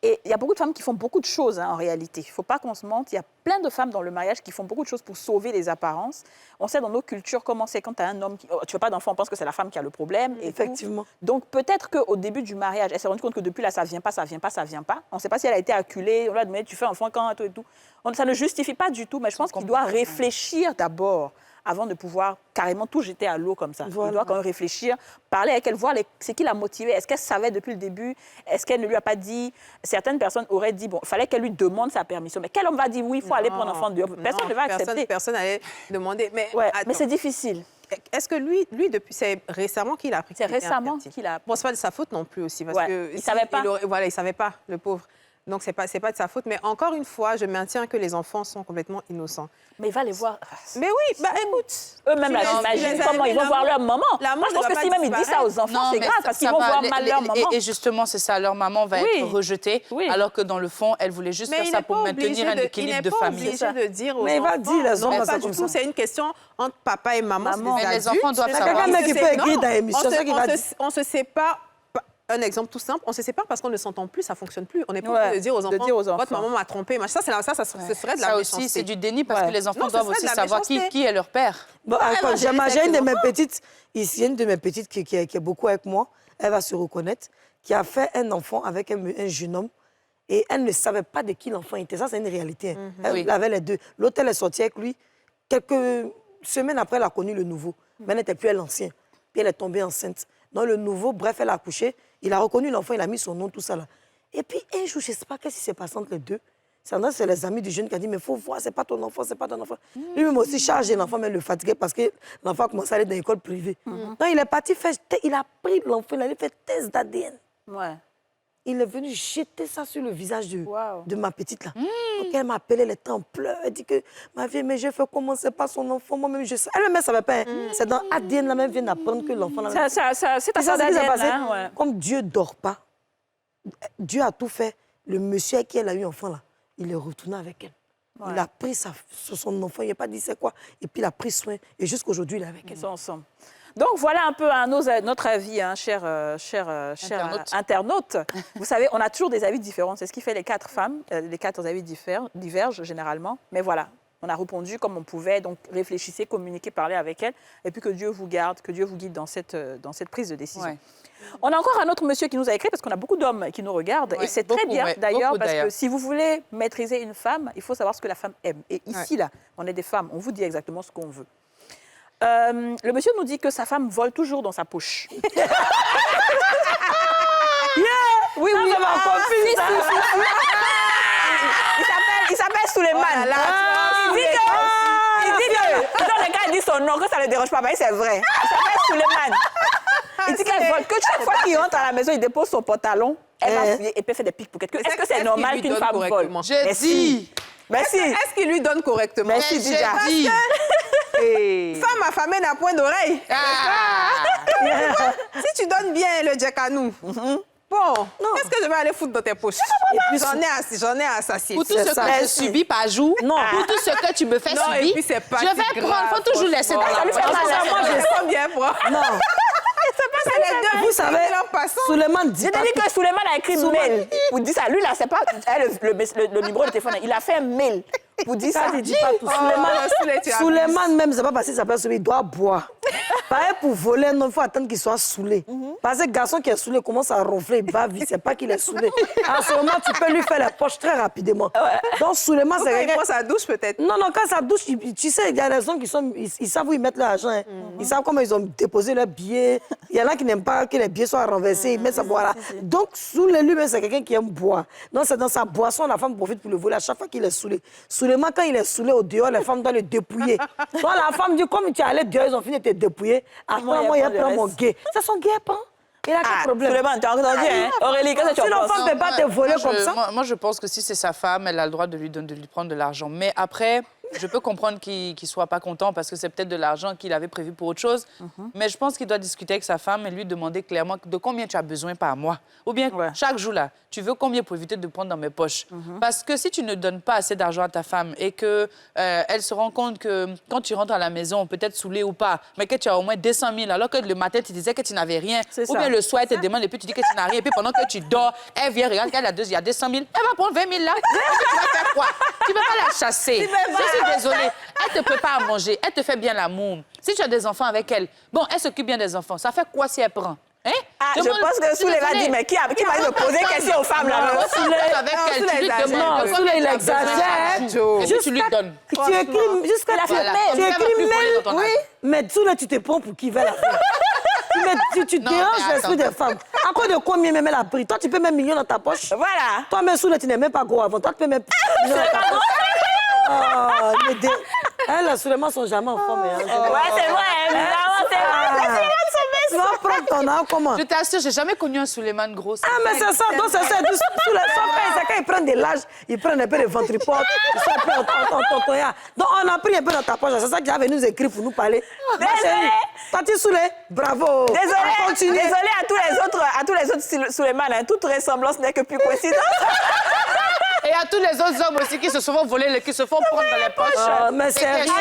Et il y a beaucoup de femmes qui font beaucoup de choses en réalité. Il ne faut pas qu'on se mente. Il y a plein de femmes dans le mariage qui font beaucoup de choses pour sauver les apparences. On sait dans nos cultures comment c'est quand tu as un homme qui... tu ne veux pas d'enfant, on pense que c'est la femme qui a le problème. Et effectivement. tout. Donc peut-être qu'au début du mariage, elle s'est rendue compte que depuis là, ça ne vient pas, ça ne vient pas, ça ne vient pas. On ne sait pas si elle a été acculée. On lui a demandé, tu fais enfant quand et tout et tout. Ça ne justifie pas du tout, mais je pense qu'il doit réfléchir d'abord avant de pouvoir carrément tout jeter à l'eau comme ça. Voilà. Il doit quand même réfléchir, parler avec elle, voir c'est qui l'a motivée. Est-ce qu'elle savait depuis le début? Est-ce qu'elle ne lui a pas dit? Certaines personnes auraient dit, bon, il fallait qu'elle lui demande sa permission. Mais quel homme va dire, oui, il faut aller prendre enfant dehors? Personne ne va accepter. Personne n'allait demander. Mais, Ouais, attends, mais c'est difficile. est-ce que lui depuis, c'est récemment qu'il a appris C'est qu'il était récemment infertile? qu'il a... Bon, c'est pas de sa faute non plus aussi. Parce Ouais, que il savait pas. Voilà, il savait pas, le pauvre. Donc, c'est pas de sa faute. Mais encore une fois, je maintiens que les enfants sont complètement innocents. Mais il va les voir. Mais oui, bah écoute. Eux-mêmes, là, Tu les- j'imagine tu les comment as ils vont aimés, voir leur l'amour- maman. l'amour Moi, je ne pense va que si pas même ils disent ça aux disparaître. enfants, c'est mais grave, parce qu'ils ça vont va, voir mal leur maman. Et justement, c'est ça, leur maman va Oui. être rejetée, Oui. alors que dans le fond, elle voulait juste Mais faire il ça n'est pour pas maintenir obligé un de, équilibre de il n'est pas famille. obligé de dire aux Mais il va enfants. dire, les Non, hommes, pas c'est du comme tout. ça. C'est une question entre papa et maman. Maman. c'est des Mais les adultes. enfants doivent C'est savoir. quelqu'un qui peut écrire Non, dans l'émission, on ça qui va dire. on se sépare. Un exemple tout simple, on se sépare parce qu'on ne s'entend plus, ça ne fonctionne plus. On n'est pas Ouais, obligé de dire aux de enfants, dire aux enfants. votre maman m'a trompé. Ça, ce serait de la Ça méchanceté. aussi, c'est du déni parce Ouais. que les enfants Non, ce doivent serait de aussi la savoir méchanceté. qui est leur père. Bon, elle va attends, gérer ça j'ai avec une de les mes petites, ici, une de mes petites qui est beaucoup avec moi, elle va se reconnaître, qui a fait un enfant avec un jeune homme et elle ne savait pas de qui l'enfant était. Ça, c'est une réalité. Hein. Elle Oui. avait les deux. L'autre, elle est sortie avec lui. Quelques semaines après, elle a connu le nouveau. Mais elle n'était plus elle l'ancien. Puis elle est tombée enceinte. Donc le nouveau, bref, elle a accouché. Il a reconnu l'enfant, il a mis son nom, tout ça là. Et puis un jour, je ne sais pas qu'est-ce qui s'est passé entre les deux. C'est les amis du jeune qui a dit, mais il faut voir, c'est pas ton enfant, c'est pas ton enfant. Lui-même aussi chargé l'enfant, mais le fatiguait parce que l'enfant a commencé à aller dans l'école privée. Donc il est parti faire, il a pris l'enfant, il a fait test d'ADN. Ouais. Il est venu jeter ça sur le visage Wow. de ma petite là. Donc elle m'a appelé, elle était en pleurs. Elle dit que ma vie, mais je fais comment, c'est pas son enfant. Moi-même, je sais. Elle-même, elle ne savait pas. Hein. C'est dans ADN, là même, vient d'apprendre que l'enfant là. C'est ta Et ça, sœur c'est ce qui s'est d'ADN, passé. hein, ouais. Comme Dieu ne dort pas, Dieu a tout fait. Le monsieur avec qui elle a eu enfant là, il est retourné avec elle. Ouais. Il a pris son enfant, il n'a pas dit c'est quoi. Et puis il a pris soin. Et jusqu'aujourd'hui, il est avec elle. Ils sont ensemble. Donc voilà un peu notre avis, hein, chers internautes. Vous savez, on a toujours des avis différents. C'est ce qui fait les 4 femmes. Les 4 avis divergent généralement. Mais voilà, on a répondu comme on pouvait. Donc réfléchissez, communiquez, parlez avec elle. Et puis que Dieu vous garde, que Dieu vous guide dans cette prise de décision. Ouais. On a encore un autre monsieur qui nous a écrit, parce qu'on a beaucoup d'hommes qui nous regardent. Ouais, et c'est très beaucoup, bien ouais, d'ailleurs, beaucoup, parce que d'ailleurs. si vous voulez maîtriser une femme, il faut savoir ce que la femme aime. Et ici, là, on est des femmes, on vous dit exactement ce qu'on veut. Le monsieur nous dit que sa femme vole toujours dans sa poche. Oui, oui. Ça m'a confus, ça. Il s'appelle Suleiman. Il dit que quand le gars dit son nom, que ça ne le dérange pas, mais c'est vrai. Il s'appelle Suleiman. Il dit qu'elle vole, que chaque fois qu'il rentre à la maison, il dépose son pantalon, elle va fouiller et peut faire des pickpockets. Est-ce que c'est Est-ce normal qu'il lui qu'une donne femme vole? correctement? J'ai dit. Merci. Est-ce qu'il lui donne correctement? Merci, J'ai Dija. dit. Hey. Femme affamée n'a point d'oreille. Si tu donnes bien le jack à nous, bon, qu'est-ce que je vais aller foutre dans tes poches? J'en ai à satier. Pour tout ce que je subis par jour, pour tout ce que tu me fais Non, et subir, puis c'est pas je si vais grave, prendre, faut toujours laisser dans franchement. la lui fait poche. mal, hein. Moi, je sens bien, moi. Non. C'est les deux. Vous savez, en passant. Suleiman dit J'ai pas dit que Suleiman a écrit mail. Vous dites ça. Lui, là, c'est pas le numéro de téléphone. Il a fait un mail pour dire ça. Ça, tu dis pas tout. Souleymane même, c'est pas parce qu'il s'appelle Souleymane, il doit boire. Pareil pour voler, non, il faut attendre qu'il soit saoulé. Parce que le garçon qui est saoulé commence à ronfler, il va vite, c'est pas qu'il est saoulé. À ce moment, tu peux lui faire les poches très rapidement. Donc, Souleymane, c'est Quand il quelqu'un... prend sa douche, peut-être. Non, quand ça douche, tu sais, il y a des gens qui sont... Ils savent où ils mettent leur argent. Hein. Ils savent comment ils ont déposé leurs billets. Il y en a qui n'aiment pas que les billets soient renversés, ils mettent ça boire là. Donc, Soulé lui-même, c'est quelqu'un qui aime boire. Donc, c'est dans sa boisson, la femme profite pour le voler à chaque fois qu'il est saoulé. Souleymane, quand il est saoulé au dehors, les femmes doivent le dépouiller. Donc, la femme dit, comme tu es allé dehors, ils ont fini de te dépouiller. Attends, moi, il prend mon gay. C'est son gay, pas? Il a quel problème? Souleymane, t'as entendu, hein? Aurélie, qu'est-ce que tu en Si penses? l'enfant ne peut pas te voler comme ça. Moi, je pense que si c'est sa femme, elle a le droit de lui prendre de l'argent. Mais après, je peux comprendre qu'il ne soit pas content parce que c'est peut-être de l'argent qu'il avait prévu pour autre chose. Mais je pense qu'il doit discuter avec sa femme et lui demander clairement de combien tu as besoin par mois. Ou bien, chaque jour, là, tu veux combien pour éviter de prendre dans mes poches. Parce que si tu ne donnes pas assez d'argent à ta femme et qu'elle se rend compte que quand tu rentres à la maison, peut-être saoulé ou pas, mais que tu as au moins 200 000, alors que le matin, tu disais que tu n'avais rien. Ou bien le soir, elle te demande et puis tu dis que tu n'as rien. Et puis pendant que tu dors, elle vient, regarde qu'elle a il y a 200 000. Elle va prendre 20 000 là. Tu vas faire quoi? Tu ne peux pas la chasser. Je suis désolée. Elle te prépare à manger. Elle te fait bien l'amour. Si tu as des enfants avec elle, bon, elle s'occupe bien des enfants. Ça fait quoi si elle prend? Hein? Je pense que Soulé va dire, mais qui va me poser question aux femmes là? Soulé avec elle, tu lui demandes. Soulé, il exagère. Et puis tu lui donnes. Tu écris jusqu'à la fin. Tu écris même. Oui, mais Soulé, tu te prends pour qui va la faire. Mais tu déranges l'esprit des femmes. À cause de combien même elle a pris? Toi, tu peux mettre millions dans ta poche. Voilà. Toi, même Soulé, tu n'es même pas gros avant. Toi, tu peux mettre millions dans ta poche. Elles, assurément, sont jamais en forme. Ouais, c'est vrai, évidemment, c'est vrai. Tu vas prendre ton âme comment? Je t'assure, j'ai jamais connu un Souleymane gros. Ah, mais c'est ça, donc c'est ça. C'est quand ils prennent des lâches, ils prennent un peu de ventripote, ils sont un peu en tonton. Donc on a pris un peu dans ta poche, c'est ça qu'il avait nous écrit pour nous parler. Désolé. Tati Soulé, bravo. Désolé à tous les autres Souleymane, hein. Toute ressemblance n'est que plus coïncidence. Et à tous les autres hommes aussi qui se font voler, qui se font prendre dans les poches. Mais c'est rien.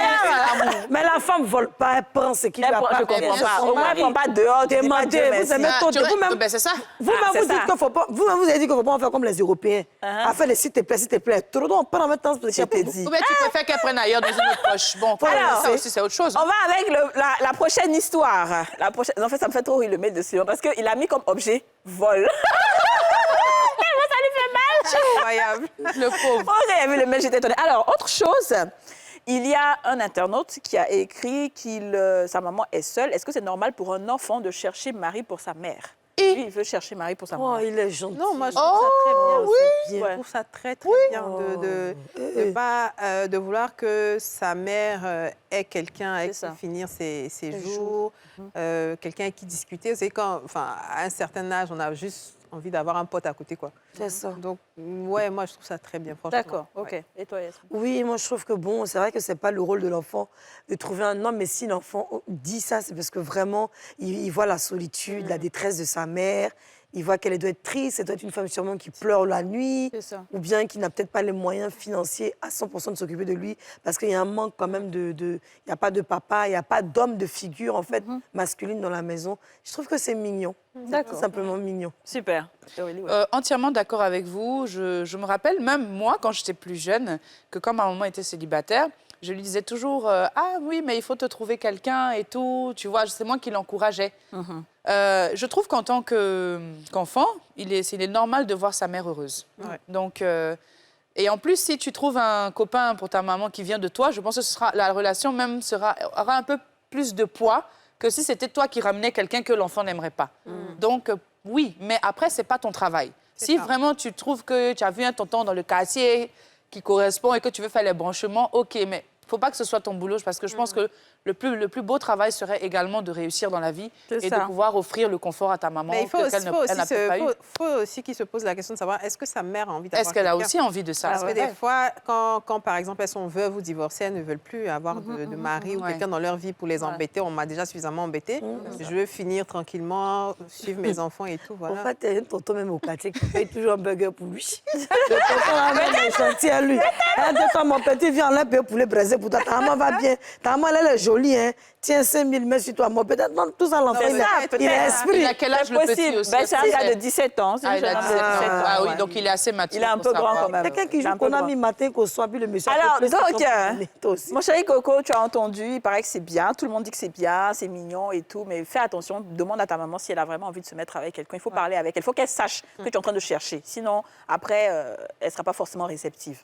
Mais la femme ne vole pas, elle prend ce qu'il lui appartient. Je comprends pas. Au moins, elle ne prend pas dehors. Demandez, vous aimez tout. Ben c'est ça. Vous-même, vous dites qu'il faut pas. Vous-même, vous avez dit qu'il ne faut pas en faire comme les Européens. À faire les s'il te plaît. Trop on prend en même temps. Je t'ai dit. Ou bien tu préfères qu'elle prenne ailleurs dans une autre poche. Bon, alors, ça aussi, c'est autre chose. On va avec la prochaine histoire. En fait, ça me fait trop rire le mail dessus. Parce qu'il a mis comme objet vol. Ça lui fait mal. Incroyable. Le pauvre. Oh, j'ai vu le mail, j'étais étonnée. Alors, autre chose, il y a un internaute qui a écrit que sa maman est seule. Est-ce que c'est normal pour un enfant de chercher mari pour sa mère? Lui, il veut chercher mari pour sa mère. Oh, il est gentil. Non, moi, je trouve ça très bien. oui. Je trouve ça très, très bien de vouloir que sa mère ait quelqu'un avec qui finir ses jours, quelqu'un avec qui discuter. C'est quand, enfin, à un certain âge, on a juste envie d'avoir un pote à côté, quoi. C'est ça. Donc, ouais, moi, je trouve ça très bien, franchement. D'accord, ok. Ouais. Et toi, Yasmine? Oui, moi je trouve que bon, c'est vrai que c'est pas le rôle de l'enfant de trouver un homme, mais si l'enfant dit ça, c'est parce que vraiment, il voit la solitude, la détresse de sa mère, il voit qu'elle doit être triste, elle doit être une femme sûrement qui pleure la nuit, ou bien qui n'a peut-être pas les moyens financiers à 100% de s'occuper de lui, parce qu'il y a un manque quand même il n'y a pas de papa, il n'y a pas d'homme de figure, en fait, masculine dans la maison. Je trouve que c'est mignon. D'accord. Simplement mignon. Super. Entièrement d'accord avec vous. Je me rappelle, même moi, quand j'étais plus jeune, que quand ma maman était célibataire, je lui disais toujours ah oui, mais il faut te trouver quelqu'un et tout. Tu vois, c'est moi qui l'encourageais. Je trouve qu'en tant qu'enfant, il est normal de voir sa mère heureuse. Ouais. Donc, et en plus, si tu trouves un copain pour ta maman qui vient de toi, je pense que la relation même aura un peu plus de poids que si c'était toi qui ramenais quelqu'un que l'enfant n'aimerait pas. Donc, oui, mais après, c'est pas ton travail. Si vraiment tu trouves que tu as vu un tonton dans le quartier qui correspond et que tu veux faire les branchements, OK, mais il ne faut pas que ce soit ton boulot, parce que je pense que le plus beau travail serait également de réussir dans la vie et de pouvoir offrir le confort à ta maman. Mais il faut aussi qu'il se pose la question de savoir, est-ce que sa mère a envie d'avoir Est-ce qu'elle a aussi envie de ça? Parce que des fois, quand, par exemple, elles sont veuves ou divorcées, elles ne veulent plus avoir de mari ou quelqu'un dans leur vie pour les embêter. On m'a déjà suffisamment embêtée. Je veux finir tranquillement, suivre mes enfants et tout. Voilà. En fait, il y a un tonton même au quartier qui paye toujours un burger pour lui. Le tonton là, même est gentil à lui. Quand mon petit vient, on l'a payé pour les braiser. c'est pour toi. Ta maman va bien. Ta maman, elle est jolie, hein. Tiens, 5 000, mets sur toi. Moi, peut-être, non, tout ça, l'enfant, C'est ça, il peut-être. a esprit. Il a quel âge C'est le petit possible. aussi? Ben, c'est un gars de 17 ans. C'est Ah, un il a jeune homme de 17 ans. 17 ans. Ah oui, ouais. donc il est assez mature. Il est un pour peu grand savoir. quand même. Quelqu'un qui Il est joue un peu Konami grand. matin, qu'on soit, puis le monsieur. Alors, après, donc, toi aussi. mon chéri Coco, tu as entendu, il paraît que c'est bien. Tout le monde dit que c'est bien, c'est mignon et tout. Mais fais attention, demande à ta maman si elle a vraiment envie de se mettre avec quelqu'un. Il faut parler avec elle. Il faut qu'elle sache que tu es en train de chercher. Sinon, après, elle ne sera pas forcément réceptive.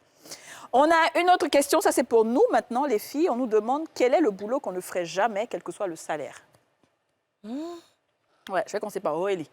On a une autre question, ça c'est pour nous maintenant, les filles. On nous demande quel est le boulot qu'on ne ferait jamais, quel que soit le salaire. Ouais, je vais commencer par Aurélie.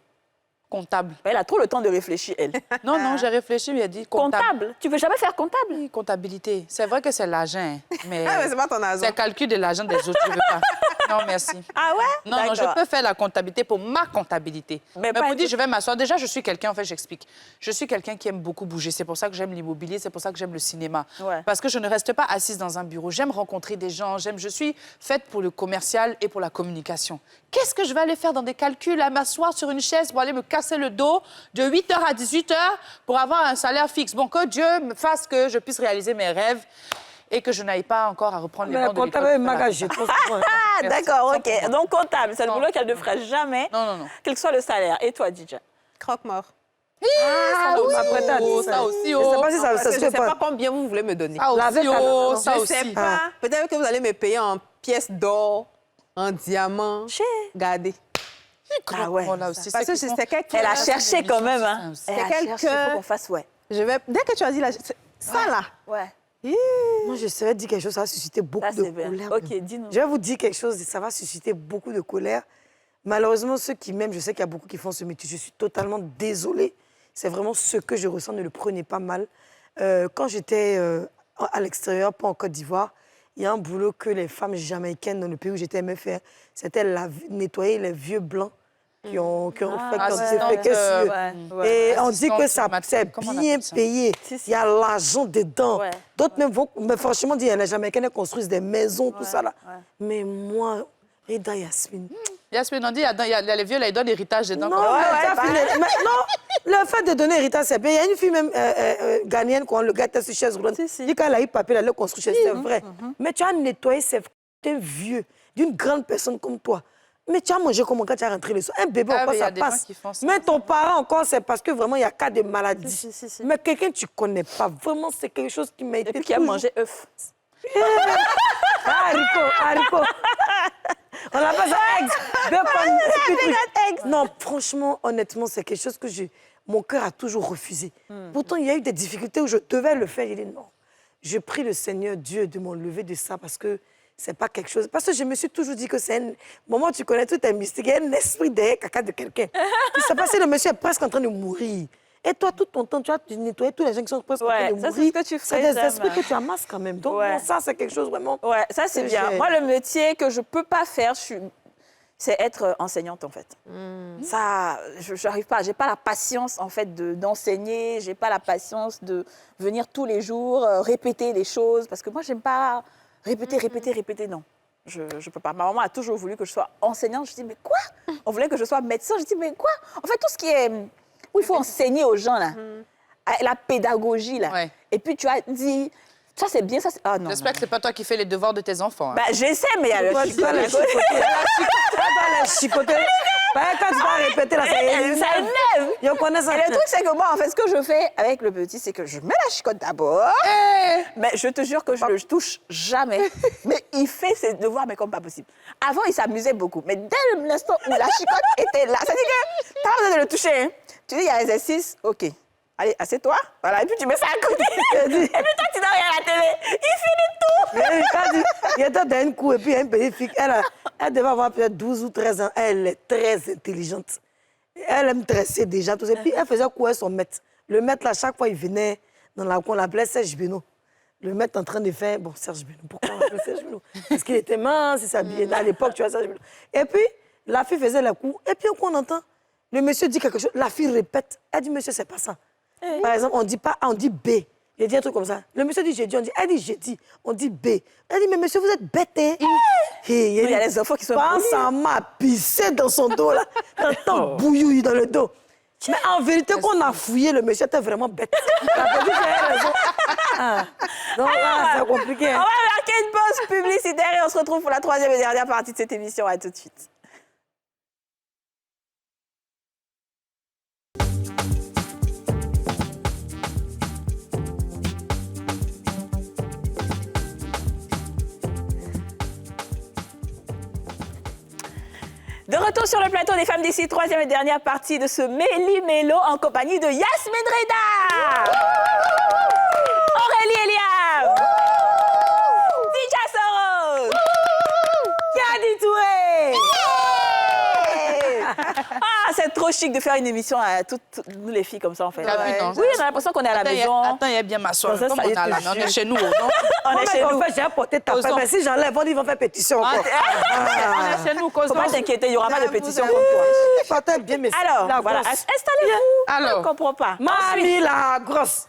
Comptable. Elle a trop le temps de réfléchir, elle. Non, non, j'ai réfléchi, mais il a dit comptable. Comptable. Tu veux jamais faire comptable? Oui, comptabilité. C'est vrai que c'est l'argent, hein, mais Ah, mais c'est pas ton argent. c'est le calcul de l'argent des autres, je veux pas. Non, merci. Ah ouais? Non, non, je D'accord. peux faire la comptabilité pour ma comptabilité. Mais Mais pas pour dire, tout- je vais m'asseoir. Déjà, je suis quelqu'un, en fait, j'explique. Je suis quelqu'un qui aime beaucoup bouger. C'est pour ça que j'aime l'immobilier, c'est pour ça que j'aime le cinéma. Ouais. Parce que je ne reste pas assise dans un bureau. J'aime rencontrer des gens. Je suis faite pour le commercial et pour la communication. Qu'est-ce que je vais aller faire dans des calculs, à m'asseoir sur une chaise pour aller me casser le dos de 8h à 18h pour avoir un salaire fixe? Bon, que Dieu me fasse que je puisse réaliser mes rêves et que je n'aille pas encore à reprendre Mais les la bancs de l'école. comptable est pour faire la magagée. compta. Ah, Merci. d'accord, Sans ok. problème. Donc comptable, c'est le Non. boulot qu'elle ne fera jamais, Non, non, non. quel que soit le salaire. Et toi, DJ? Croque-mort. Ah, oui. Après, t'as dit Oh, ça. ça aussi, Je sais oh. pas si ça Parce ça que se je fait sais pas pas. combien vous voulez me donner. Ça La aussi, veille, oh, non, ça Je aussi. sais pas. Peut-être que vous allez me payer en pièces d'or, en diamants. Gardez. Ah ouais. Oh, là aussi, Parce ceux que qui font- c'est quelqu'un. Elle a c'est cherché des quand même, émissions, hein. c'est ça Elle a aussi. cherché, il Quelqu'un- faut qu'on fasse ouais. Dès que tu as dit ça là. Ouais, Moi, je saurais dire quelque chose, ça va susciter beaucoup ça de c'est bien. colère. Ok, dis-nous. Je vais vous dire quelque chose, ça va susciter beaucoup de colère. Malheureusement, ceux qui m'aiment, je sais qu'il y a beaucoup qui font ce métier. Je suis totalement désolée. C'est vraiment ce que je ressens, ne le prenez pas mal. Quand j'étais à l'extérieur, pas en Côte d'Ivoire, il y a un boulot que les femmes jamaïcaines dans le pays où j'étais aimaient faire. C'était nettoyer les vieux blancs qui ont fait comme assistante, des fesses. ouais. Et on dit que ça, Assistante c'est comment on bien appelle ça? payé. Si, si. Il y a l'argent dedans. Ouais. D'autres même vont... Mais franchement, dire, les Jamaïcaines construisent des maisons, tout ça là. ouais. Mais moi, Reda Yasmine... Yasmine, on dit, il y a les vieux, là, ils donnent l'héritage dedans. Non, comme- mais ouais, ça finit- mais non, le fait de donner héritage, c'est bien. Il y a une fille même ghanéenne, quand le gars était sur chaise roulante, Si, si. il dit qu'elle a eu papier, elle a construit chez c'est vrai. Mais tu as nettoyé ces vieux, d'une grande personne comme toi. Mais tu as mangé comment quand tu as rentré le soir? Un bébé, Ah, encore, mais il y a ça des gens passe. qui font ça, Mais ton parent, encore, c'est parce que vraiment, il y a cas de maladie. Si. Mais quelqu'un que tu connais pas, vraiment, c'est quelque chose qui m'a été Et puis qui a toujours- mangé œuf. Ah, haricot. On appelle ça eggs. Deux pommes, et puis- Non, franchement, honnêtement, c'est quelque chose que mon cœur a toujours refusé. Pourtant, il y a eu des difficultés où je devais le faire. J'ai dit non. Je prie le Seigneur Dieu de m'enlever de ça parce que c'est pas quelque chose. Parce que je me suis toujours dit que c'est un moment où tu connais tout est mystique. Il y a un esprit derrière caca de quelqu'un. Tu sais pas si le monsieur est presque en train de mourir. Et toi, tout ton temps, tu as nettoyé tous les gens qui sont presque en train Ouais, de ça, mourir. c'est ce que tu C'est ferais, des Sam. esprits que tu amasses quand même. Donc, Ouais. bon, ça, c'est quelque chose vraiment. Ouais, ça c'est Que bien. j'ai- Moi, le métier que je peux pas faire, c'est être enseignante en fait. Ça, je n'arrive pas. J'ai pas la patience en fait d'enseigner. J'ai pas la patience de venir tous les jours répéter les choses parce que moi j'aime pas répéter. Non, je peux pas. Ma maman a toujours voulu que je sois enseignante. Je dis mais quoi? On voulait que je sois médecin. Je dis mais quoi? En fait tout ce qui est où il faut enseigner aux gens là, la pédagogie là. Ouais. Et puis tu as dit ça c'est bien ça. Ah non. J'espère que c'est pas toi qui fais les devoirs de tes enfants. hein. Bah, j'essaie, mais il y a le Toi, tu chicote dois les à côté. chicoter. Quand tu vas répéter, là, Ça énerve. Je connais ça. Et le truc, c'est que moi, en fait, ce que je fais avec le petit, c'est que je mets la chicote d'abord. Mais je te jure que je ne le touche jamais. Mais il fait ses devoirs, mais comme pas possible. Avant, il s'amusait beaucoup. Mais dès l'instant où la chicote était là, ça dit que tu n'as pas besoin de le toucher. Hein. Tu dis, il y a exercice, OK. Allez, assieds-toi. Voilà, et puis tu mets ça à côté. Et puis toi, tu dors à la télé. Il finit tout. Il était dans une cour et puis il y a une petite fille. Elle devait avoir peut-être 12 ou 13 ans. Elle est très intelligente. Elle aime dresser déjà. Tout ça. Et puis elle faisait courir son maître. Le maître, là, chaque fois, il venait dans la cour, on l'appelait Serge Beno. Le maître en train de faire, bon, Serge Beno, pourquoi on l'appelait Serge Beno? Parce qu'il était mince, il s'habillait. À l'époque, tu vois, Serge Beno. Et puis, la fille faisait la cour. Et puis, on entend, le monsieur dit quelque chose. La fille répète. Elle dit, monsieur, c'est pas ça. Par exemple, on dit pas A, on dit B. Il dit un truc comme ça. Le monsieur dit j'ai dit, on dit, elle dit j'ai dit, on dit B. Elle dit, mais monsieur, vous êtes bête, hein? Et Il y a les enfants qui sont Pense polis. à m'a pissé dans son dos, là. T'entends bouillouille dans le dos. Mais en vérité, qu'on a fouillé, le monsieur était vraiment bête. La petite, j'avais raison. Ah. Donc là, c'est compliqué. On va marquer une pause publicitaire et on se retrouve pour la troisième et dernière partie de cette émission. À tout de suite. De retour sur le plateau des femmes d'ici, troisième et dernière partie de ce Méli-Mélo en compagnie de Yasmine Reda, Aurélie Eliab, Dija Soros, Kadi Touré. Ah, c'est trop chic de faire une émission à toutes nous les filles comme ça en fait. T'as vu, non? Oui, on a l'impression qu'on est à la maison. Attends, il y a bien ma soeur. Non, ça, Comme ça y est, on est à la je te maison, on est jure. chez nous. Non? On est chez nous. En fait, j'ai apporté ta Causons. paix, mais si j'enlève, ils vont faire pétition Ah, encore. on est chez nous, Faut causons. pas t'inquiéter, il n'y aura pas de pétition contre toi. Partez bien, mais Alors, la voilà, grosse. installez-vous. Alors. Je ne comprends pas. Mami la grosse.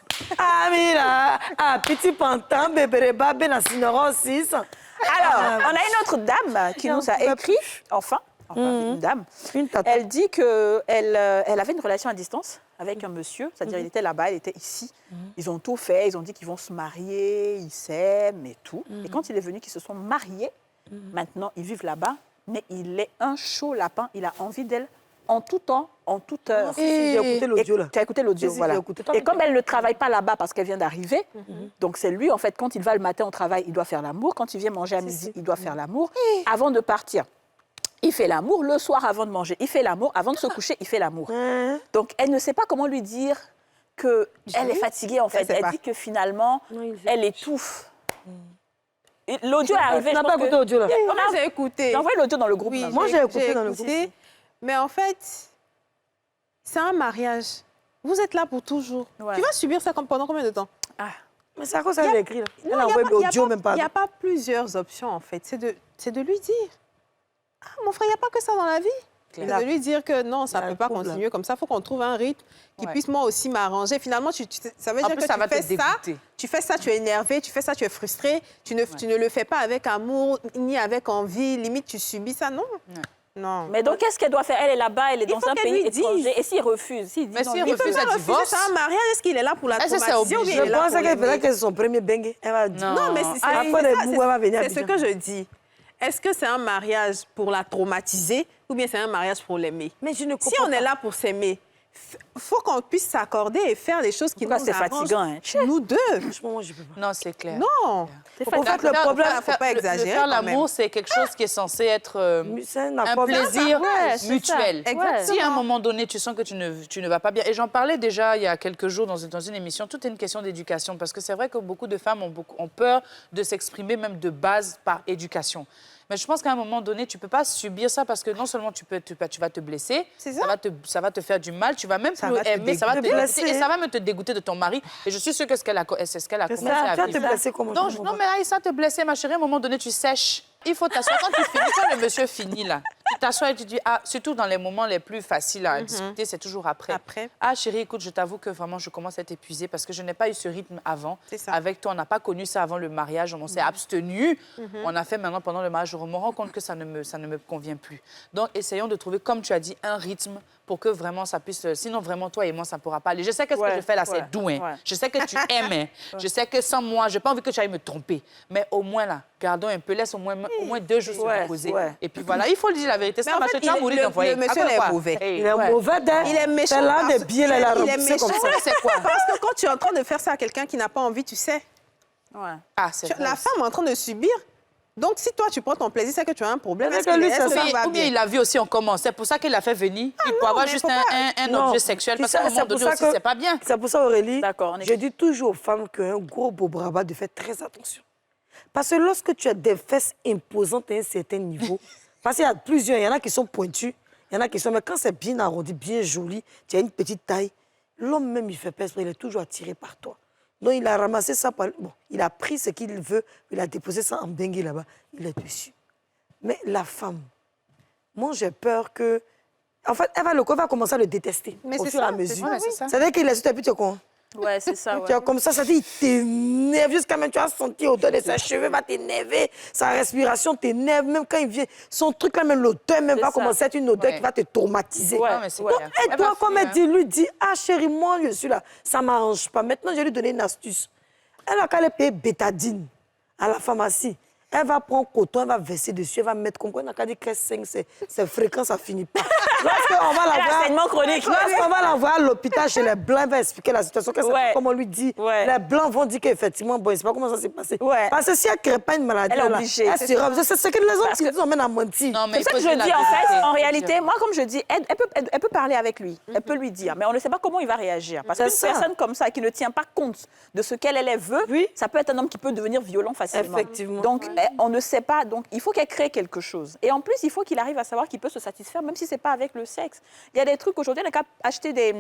Ami la, petit pantin, bébé babé na sinoro 6. Alors, on a une autre dame qui nous a écrit, enfin, une dame. Une tata. Elle dit qu'elle avait une relation à distance avec un monsieur, c'est-à-dire il était là-bas, elle était ici. Ils ont tout fait, ils ont dit qu'ils vont se marier, ils s'aiment et tout. Et quand il est venu qu'ils se sont mariés, maintenant ils vivent là-bas, mais il est un chaud lapin, il a envie d'elle en tout temps, en toute heure. J'ai écouté l'audio là. Tu as écouté l'audio, Si, si, voilà. j'ai écouté. Et comme elle ne travaille pas là-bas parce qu'elle vient d'arriver, donc c'est lui, en fait, quand il va le matin au travail, il doit faire l'amour. Quand il vient manger à midi, il doit faire l'amour. Avant de partir, il fait l'amour. Le soir, avant de manger, il fait l'amour. Avant de se coucher, il fait l'amour. Donc, elle ne sait pas comment lui dire qu'elle est fatiguée, en fait. sait Elle pas. dit que finalement, Non, il sait. elle étouffe. Et l'audio est arrivé. Tu je n'as pense pas que- écouté l'audio là? Moi, j'ai écouté. J'ai envoyé l'audio dans le groupe. Oui, là. Moi, j'ai écouté dans le groupe. Mais en fait, c'est un mariage. Vous êtes là pour toujours. Ouais. Tu vas subir ça pendant combien de temps? Mais c'est à cause qu'elle a écrit là. Elle Non, a y a envoyé pas- y a l'audio pas- même pas. Il n'y a pas plusieurs options, en fait. C'est de lui dire. Ah, mon frère, il n'y a pas que ça dans la vie. C'est Clair. de lui dire que non, ça Il y a ne un peut pas couple, là. continuer comme ça. Il faut qu'on trouve un rythme qui Ouais. puisse moi aussi m'arranger. Finalement, ça veut En dire plus, que ça va tu fais te ça, dégoûter. tu fais ça, tu es énervé, tu fais ça, tu es frustré, tu ne le fais pas avec amour ni avec envie. Limite, tu subis ça. Non. Non. Mais donc, qu'est-ce qu'elle doit faire? Elle est là-bas, elle est Il dans faut un qu'elle pays lui dise. étranger. Et s'il refuse? S'il dit Mais non, s'il lui, refuse, pas elle refuser, divorce. c'est un mariage. Est-ce qu'il est là pour la Ah, ça, c'est traumatisation ou bien obligé. il Je est là pense pour qu'elle l'aimer? faisait que c'est son premier bengue. Elle va dire. Non, mais c'est Après c'est les ça, bouts, elle va venir à c'est ce Abidjan. que je dis. Est-ce que c'est un mariage pour la traumatiser ou bien c'est un mariage pour l'aimer? Mais je ne comprends Si on pas. est là pour s'aimer, faut qu'on puisse s'accorder et faire des choses qui En tout cas, nous c'est arrangent, fatigant, hein. nous deux. Franchement, moi, je peux pas. Non, c'est clair. Non. C'est En fait, le problème, faut pas exagérer Faire quand l'amour, même. c'est quelque chose qui est censé être C'est un un accord. plaisir Ouais, c'est mutuel. ça. Exactement. Si à un moment donné, tu sens que tu ne vas pas bien, et j'en parlais déjà il y a quelques jours dans une émission, tout est une question d'éducation, parce que c'est vrai que beaucoup de femmes ont peur de s'exprimer même de base par éducation. Mais je pense qu'à un moment donné, tu ne peux pas subir ça parce que non seulement tu vas te blesser, C'est ça. ça va te faire du mal, tu vas même Ça plus va te aimer, ça va te dégoûter. dégoûter, et ça va me te dégoûter de ton mari. Et je suis sûre que c'est ce qu'elle a commencé Ça, à tu vas vivre. te blesser comment? Non, non, mais Aïssa, te blesser, ma chérie, à un moment donné, tu sèches. Il faut t'asseoir. Quand tu finis, quand le monsieur finit, là, tu t'assois et tu dis, ah, surtout dans les moments les plus faciles à discuter, c'est toujours après. Après. Ah, chérie, écoute, je t'avoue que vraiment, je commence à être épuisée parce que je n'ai pas eu ce rythme avant. C'est ça. Avec toi, on n'a pas connu ça avant le mariage. On s'est abstenu. On a fait maintenant pendant le mariage. Je me rends compte que ça ne me convient plus. Donc, essayons de trouver, comme tu as dit, un rythme pour que vraiment ça puisse... Sinon, vraiment, toi et moi, ça ne pourra pas aller. Je sais que ce que Ouais, je fais là, ouais, c'est doux. Hein. ouais. Je sais que tu aimes. Hein. Je sais que sans moi, je n'ai pas envie que tu ailles me tromper. Mais au moins, là, gardons un peu. Laisse au moins 2 jours se Ouais, reposer. ouais. Et puis voilà, il faut le dire la vérité. Mais Ça en marche, fait, tu vas mourir d'envoyer. le monsieur, il est mauvais. Hey, Il est Ouais. mauvais d'air. Il est méchant. C'est l'un des parce- biais, là, il a il est repoussé comme méchant. ça. c'est quoi? Parce que quand tu es en train de faire ça à quelqu'un qui n'a pas envie, tu sais, Ouais. Ah, c'est vrai la aussi. femme est en train de subir. Donc, si toi, tu prends ton plaisir, c'est que tu as un problème. Mais Est-ce que lui, que c'est ça. va Ou bien bien? il a vu aussi, on commence. C'est pour ça qu'il l'a fait venir. Il peut non, avoir mais juste faut pas- un Non. objet sexuel. Tu Parce sais, qu'à un moment c'est pour donné ça aussi, que- c'est pas bien. C'est pour ça, Aurélie, D'accord, on est- je dis toujours aux femmes qu'un gros beau bras de faire très attention. Parce que lorsque tu as des fesses imposantes à un certain niveau, parce qu'il y a plusieurs, il y en a qui sont pointus, il y en a qui sont... Mais quand c'est bien arrondi, bien joli, tu as une petite taille, l'homme même, il fait pas exprès, il est toujours attiré par toi. Donc, il a ramassé ça, bon, il a pris ce qu'il veut, il a déposé ça en bengue là-bas, il est dessus. Mais la femme, moi, j'ai peur que... En fait, elle va commencer à le détester Mais au c'est fur et ça, à c'est mesure. ça, oui. c'est ça. C'est-à-dire qu'il est sur ta pute con. Ouais, c'est ça. Tu vois, Ouais. comme ça dit, il t'énerve jusqu'à même, tu vas sentir l'odeur de ses cheveux, va t'énerver, sa respiration t'énerve, même quand il vient, son truc là, même l'odeur, même C'est va ça. commencer à être une odeur Ouais. qui va te traumatiser. Ouais. Non, mais c'est Ouais. clair. Elle Elle doit, va comme fuir, elle dit, lui dit, ah chérie, moi je suis là, ça m'arrange pas. Maintenant, je vais lui donner une astuce. Elle a qu'à aller payer bétadine à la pharmacie. Elle va prendre coton, elle va verser dessus, elle va mettre, comme quoi, elle n'a qu'à dire que 5, c'est fréquent, ça finit pas. Lorsqu'on va la Elle a voir, saignement chronique. lorsqu'on va la voir à l'hôpital chez les Blancs, elle va expliquer la situation, qu'elle sait Ouais. pas comment on lui dit. Ouais. Les Blancs vont dire qu'effectivement, bon, je ne sais pas comment ça s'est passé. Ouais. Parce que si elle ne crée pas une maladie, Elle est là, obligée, elle c'est sera- ça. c'est ce que les hommes Parce qui que- nous emmènent à mentir. Non, mais C'est ça que il faut je dire dis, la en fait, vérité. en réalité, moi, comme je dis, elle peut parler avec lui, elle peut lui dire, mais on ne sait pas comment il va réagir. Parce C'est qu'une ça. personne comme ça, qui ne tient pas compte de ce qu'elle veut, Oui. ça peut être un homme qui peut devenir violent facilement. Effectivement. Donc, on ne sait pas, donc il faut qu'elle crée quelque chose. Et en plus, il faut qu'il arrive à savoir qu'il peut se satisfaire, même si ce n'est pas avec le sexe. Il y a des trucs, aujourd'hui, on a qu'à acheter des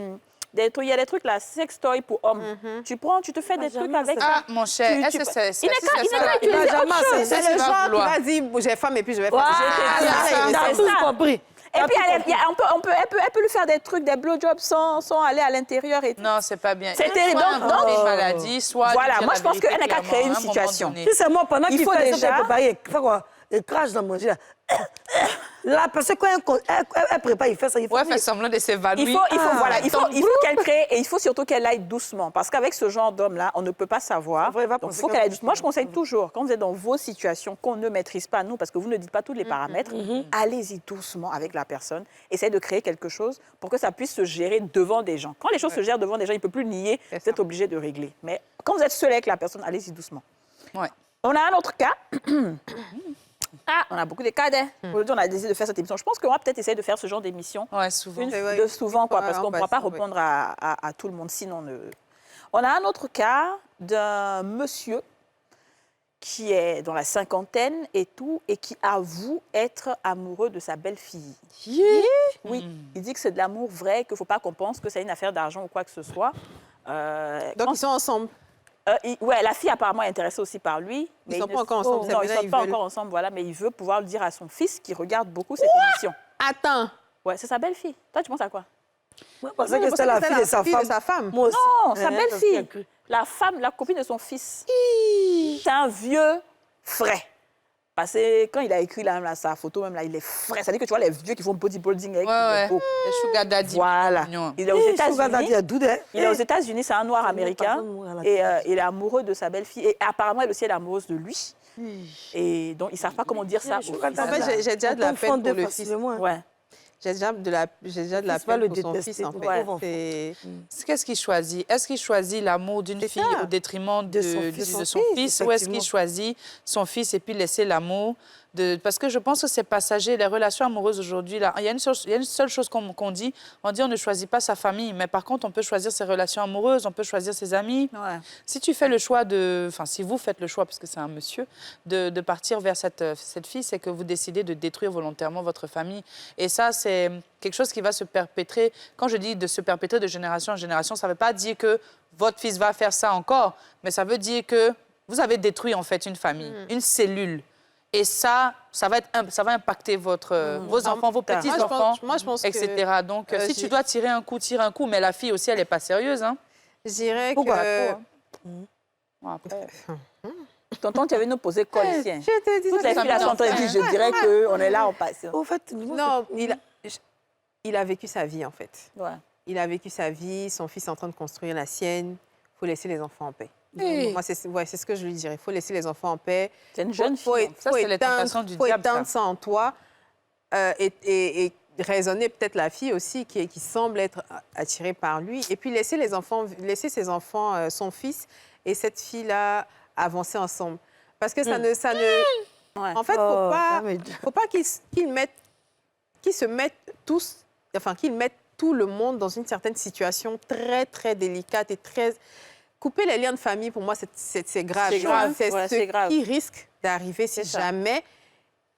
trucs, il y a des trucs là, sex toy pour hommes. Tu prends, tu te fais des trucs jamais avec ça. ça. Ah, mon cher, Tu- est-ce tu que peux- c'est Il n'est qu'à ça, là? utiliser autre Benjamin, chose. c'est C'est le va genre qui vouloir. va dire, j'ai faim et puis je vais faire Voilà, ça. t'as c'est tout ça. compris. Et puis, elle peut lui faire des trucs, des blowjobs sans aller à l'intérieur et tout. Non, c'est pas bien. C'est Soit terrible. inventer Donc- une maladie, soit Voilà, lui dire moi, la je pense vérité qu'elle n'a qu'à créer clairement, une à un moment situation. donné. Si c'est moi, pendant Il qu'il faut fait déjà- ça, il fait quoi? Il crache dans mon jus, là. Là, parce que quand elle prépare, il fait ça. Il faut Ouais, fait semblant de s'évanouir. Il faut qu'elle crée et il faut surtout qu'elle aille doucement. Parce qu'avec ce genre d'homme-là, on ne peut pas savoir. Après, il va Donc, il penser faut qu'elle qu'elle aille va doucement. Moi, je conseille toujours, quand vous êtes dans vos situations qu'on ne maîtrise pas, nous, parce que vous ne dites pas tous les paramètres, allez-y doucement avec la personne. Essayez de créer quelque chose pour que ça puisse se gérer devant des gens. Quand les choses se gèrent devant des gens, il ne peut plus nier. C'est Vous êtes ça. obligé de régler. Mais quand vous êtes seul avec la personne, allez-y doucement. Ouais. On a un autre cas. Ah, on a beaucoup de cas. Aujourd'hui, on a décidé de faire cette émission. Je pense qu'on va peut-être essayer de faire ce genre d'émission Ouais, souvent. de souvent, quoi, Ouais, parce qu'on ne pourra pas répondre à tout le monde. Sinon, on a un autre cas d'un monsieur qui est dans la cinquantaine et tout, et qui avoue être amoureux de sa belle-fille. Oui, il dit que c'est de l'amour vrai, qu'il ne faut pas qu'on pense que c'est une affaire d'argent ou quoi que ce soit. Donc, ils sont ensemble. Ouais, la fille apparemment est intéressée aussi par lui. Ils mais sont pas encore ensemble, ça Non, veut ils dire ne sont ils pas veulent. encore ensemble, voilà, mais il veut pouvoir le dire à son fils qui regarde beaucoup cette émission. Attends. Ouais, c'est sa belle-fille. Toi, tu penses à quoi? Moi, je pensais que c'était la fille de sa femme. Moi aussi. Non, sa Hein, parce qu'il belle-fille. a cru. La femme, la copine de son fils. C'est un vieux frais. Parce que quand il a écrit là, sa photo, même là, il est frais. Ça veut dire que tu vois les vieux qui font bodybuilding avec Ouais, les beaux. Les sugar daddy. Voilà. Mignon. Il est aux Sugar daddy, il y a États-Unis. d'où des- Il est aux États-Unis, c'est un noir américain. personne mourra à la Et il est amoureux de sa belle-fille. Et apparemment, elle aussi, elle est amoureuse de lui. Et donc, ils ne savent pas comment dire ça. Sugar aux daddy. En fait, fils. j'ai déjà de la On peine confond pour le fils. facilement, hein. Ouais. J'ai déjà de la fils va peine le pour son détester, fils, en ton fait. pauvre enfant. Qu'est-ce qu'il choisit? Est-ce qu'il choisit l'amour d'une C'est fille ça. au détriment De son de fils. son fils? Ou est-ce qu'il choisit son fils et puis laisser l'amour Parce que je pense que c'est passager. Les relations amoureuses aujourd'hui, là, il y a une seule chose qu'on dit. On dit on ne choisit pas sa famille, mais par contre, on peut choisir ses relations amoureuses, on peut choisir ses amis. Ouais. Si tu fais le choix si vous faites le choix, parce que c'est un monsieur, de partir vers cette fille, c'est que vous décidez de détruire volontairement votre famille. Et ça, c'est quelque chose qui va se perpétrer. Quand je dis de se perpétrer de génération en génération, ça ne veut pas dire que votre fils va faire ça encore, mais ça veut dire que vous avez détruit en fait une famille, une cellule. Et ça va impacter vos enfants, vos petits-enfants, Moi, je pense que... etc. Donc, si tu j'ai- dois tirer un coup, tire un coup. Mais la fille aussi, elle n'est pas sérieuse. Hein. Je dirais Pourquoi? que... Bon, après, Tonton, tu avais nous posé quoi ici? Hein? Je te dis, Toutes les ça filles là me sont en train de dire, je dirais qu'on est là, on passe. Au fait, Non, il a vécu sa vie, en fait. Ouais. Il a vécu sa vie, son fils est en train de construire la sienne. Il faut laisser les enfants en paix. Hey. Moi, c'est ce que je lui dirais. Il faut laisser les enfants en paix. C'est une jeune Faut fille. Ça, c'est les tentations du faut diable, éteindre ça. ça en toi et raisonner peut-être la fille aussi qui semble être attirée par lui. Et puis laisser ses enfants, son fils et cette fille-là avancer ensemble. Parce que ça ne... Ouais. En fait, il Oh, faut pas qu'ils se mettent tous... Enfin, qu'ils mettent tout le monde dans une certaine situation très, très délicate et très... Couper les liens de famille, pour moi, c'est grave. C'est grave, C'est ouais, ce c'est grave. qui risque d'arriver si C'est ça. jamais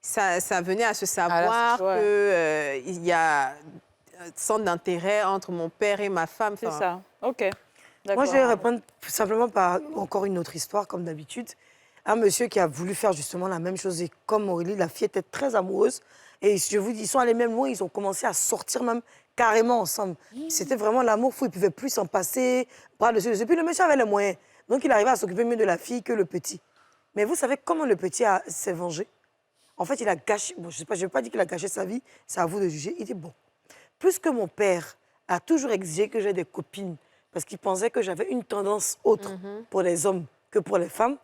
ça venait à se savoir ouais. qu'il y a un centre d'intérêt entre mon père et ma femme. C'est Enfin, ça. OK. Moi, D'accord. je vais répondre simplement par encore une autre histoire, comme d'habitude. Un monsieur qui a voulu faire justement la même chose. Et comme Aurélie, la fille était très amoureuse. Et je vous dis, ils sont allés même loin. Ils ont commencé à sortir même carrément ensemble. C'était vraiment l'amour fou. Il ne pouvait plus s'en passer, bras dessus, dessus. Puis le monsieur avait les moyens. Donc, il arrivait à s'occuper mieux de la fille que le petit. Mais vous savez comment le petit s'est vengé? En fait, il a gâché... Bon, je ne vais pas dire qu'il a gâché sa vie. C'est à vous de juger. Il dit, bon, plus que mon père a toujours exigé que j'ai des copines parce qu'il pensait que j'avais une tendance autre pour les hommes que pour les femmes,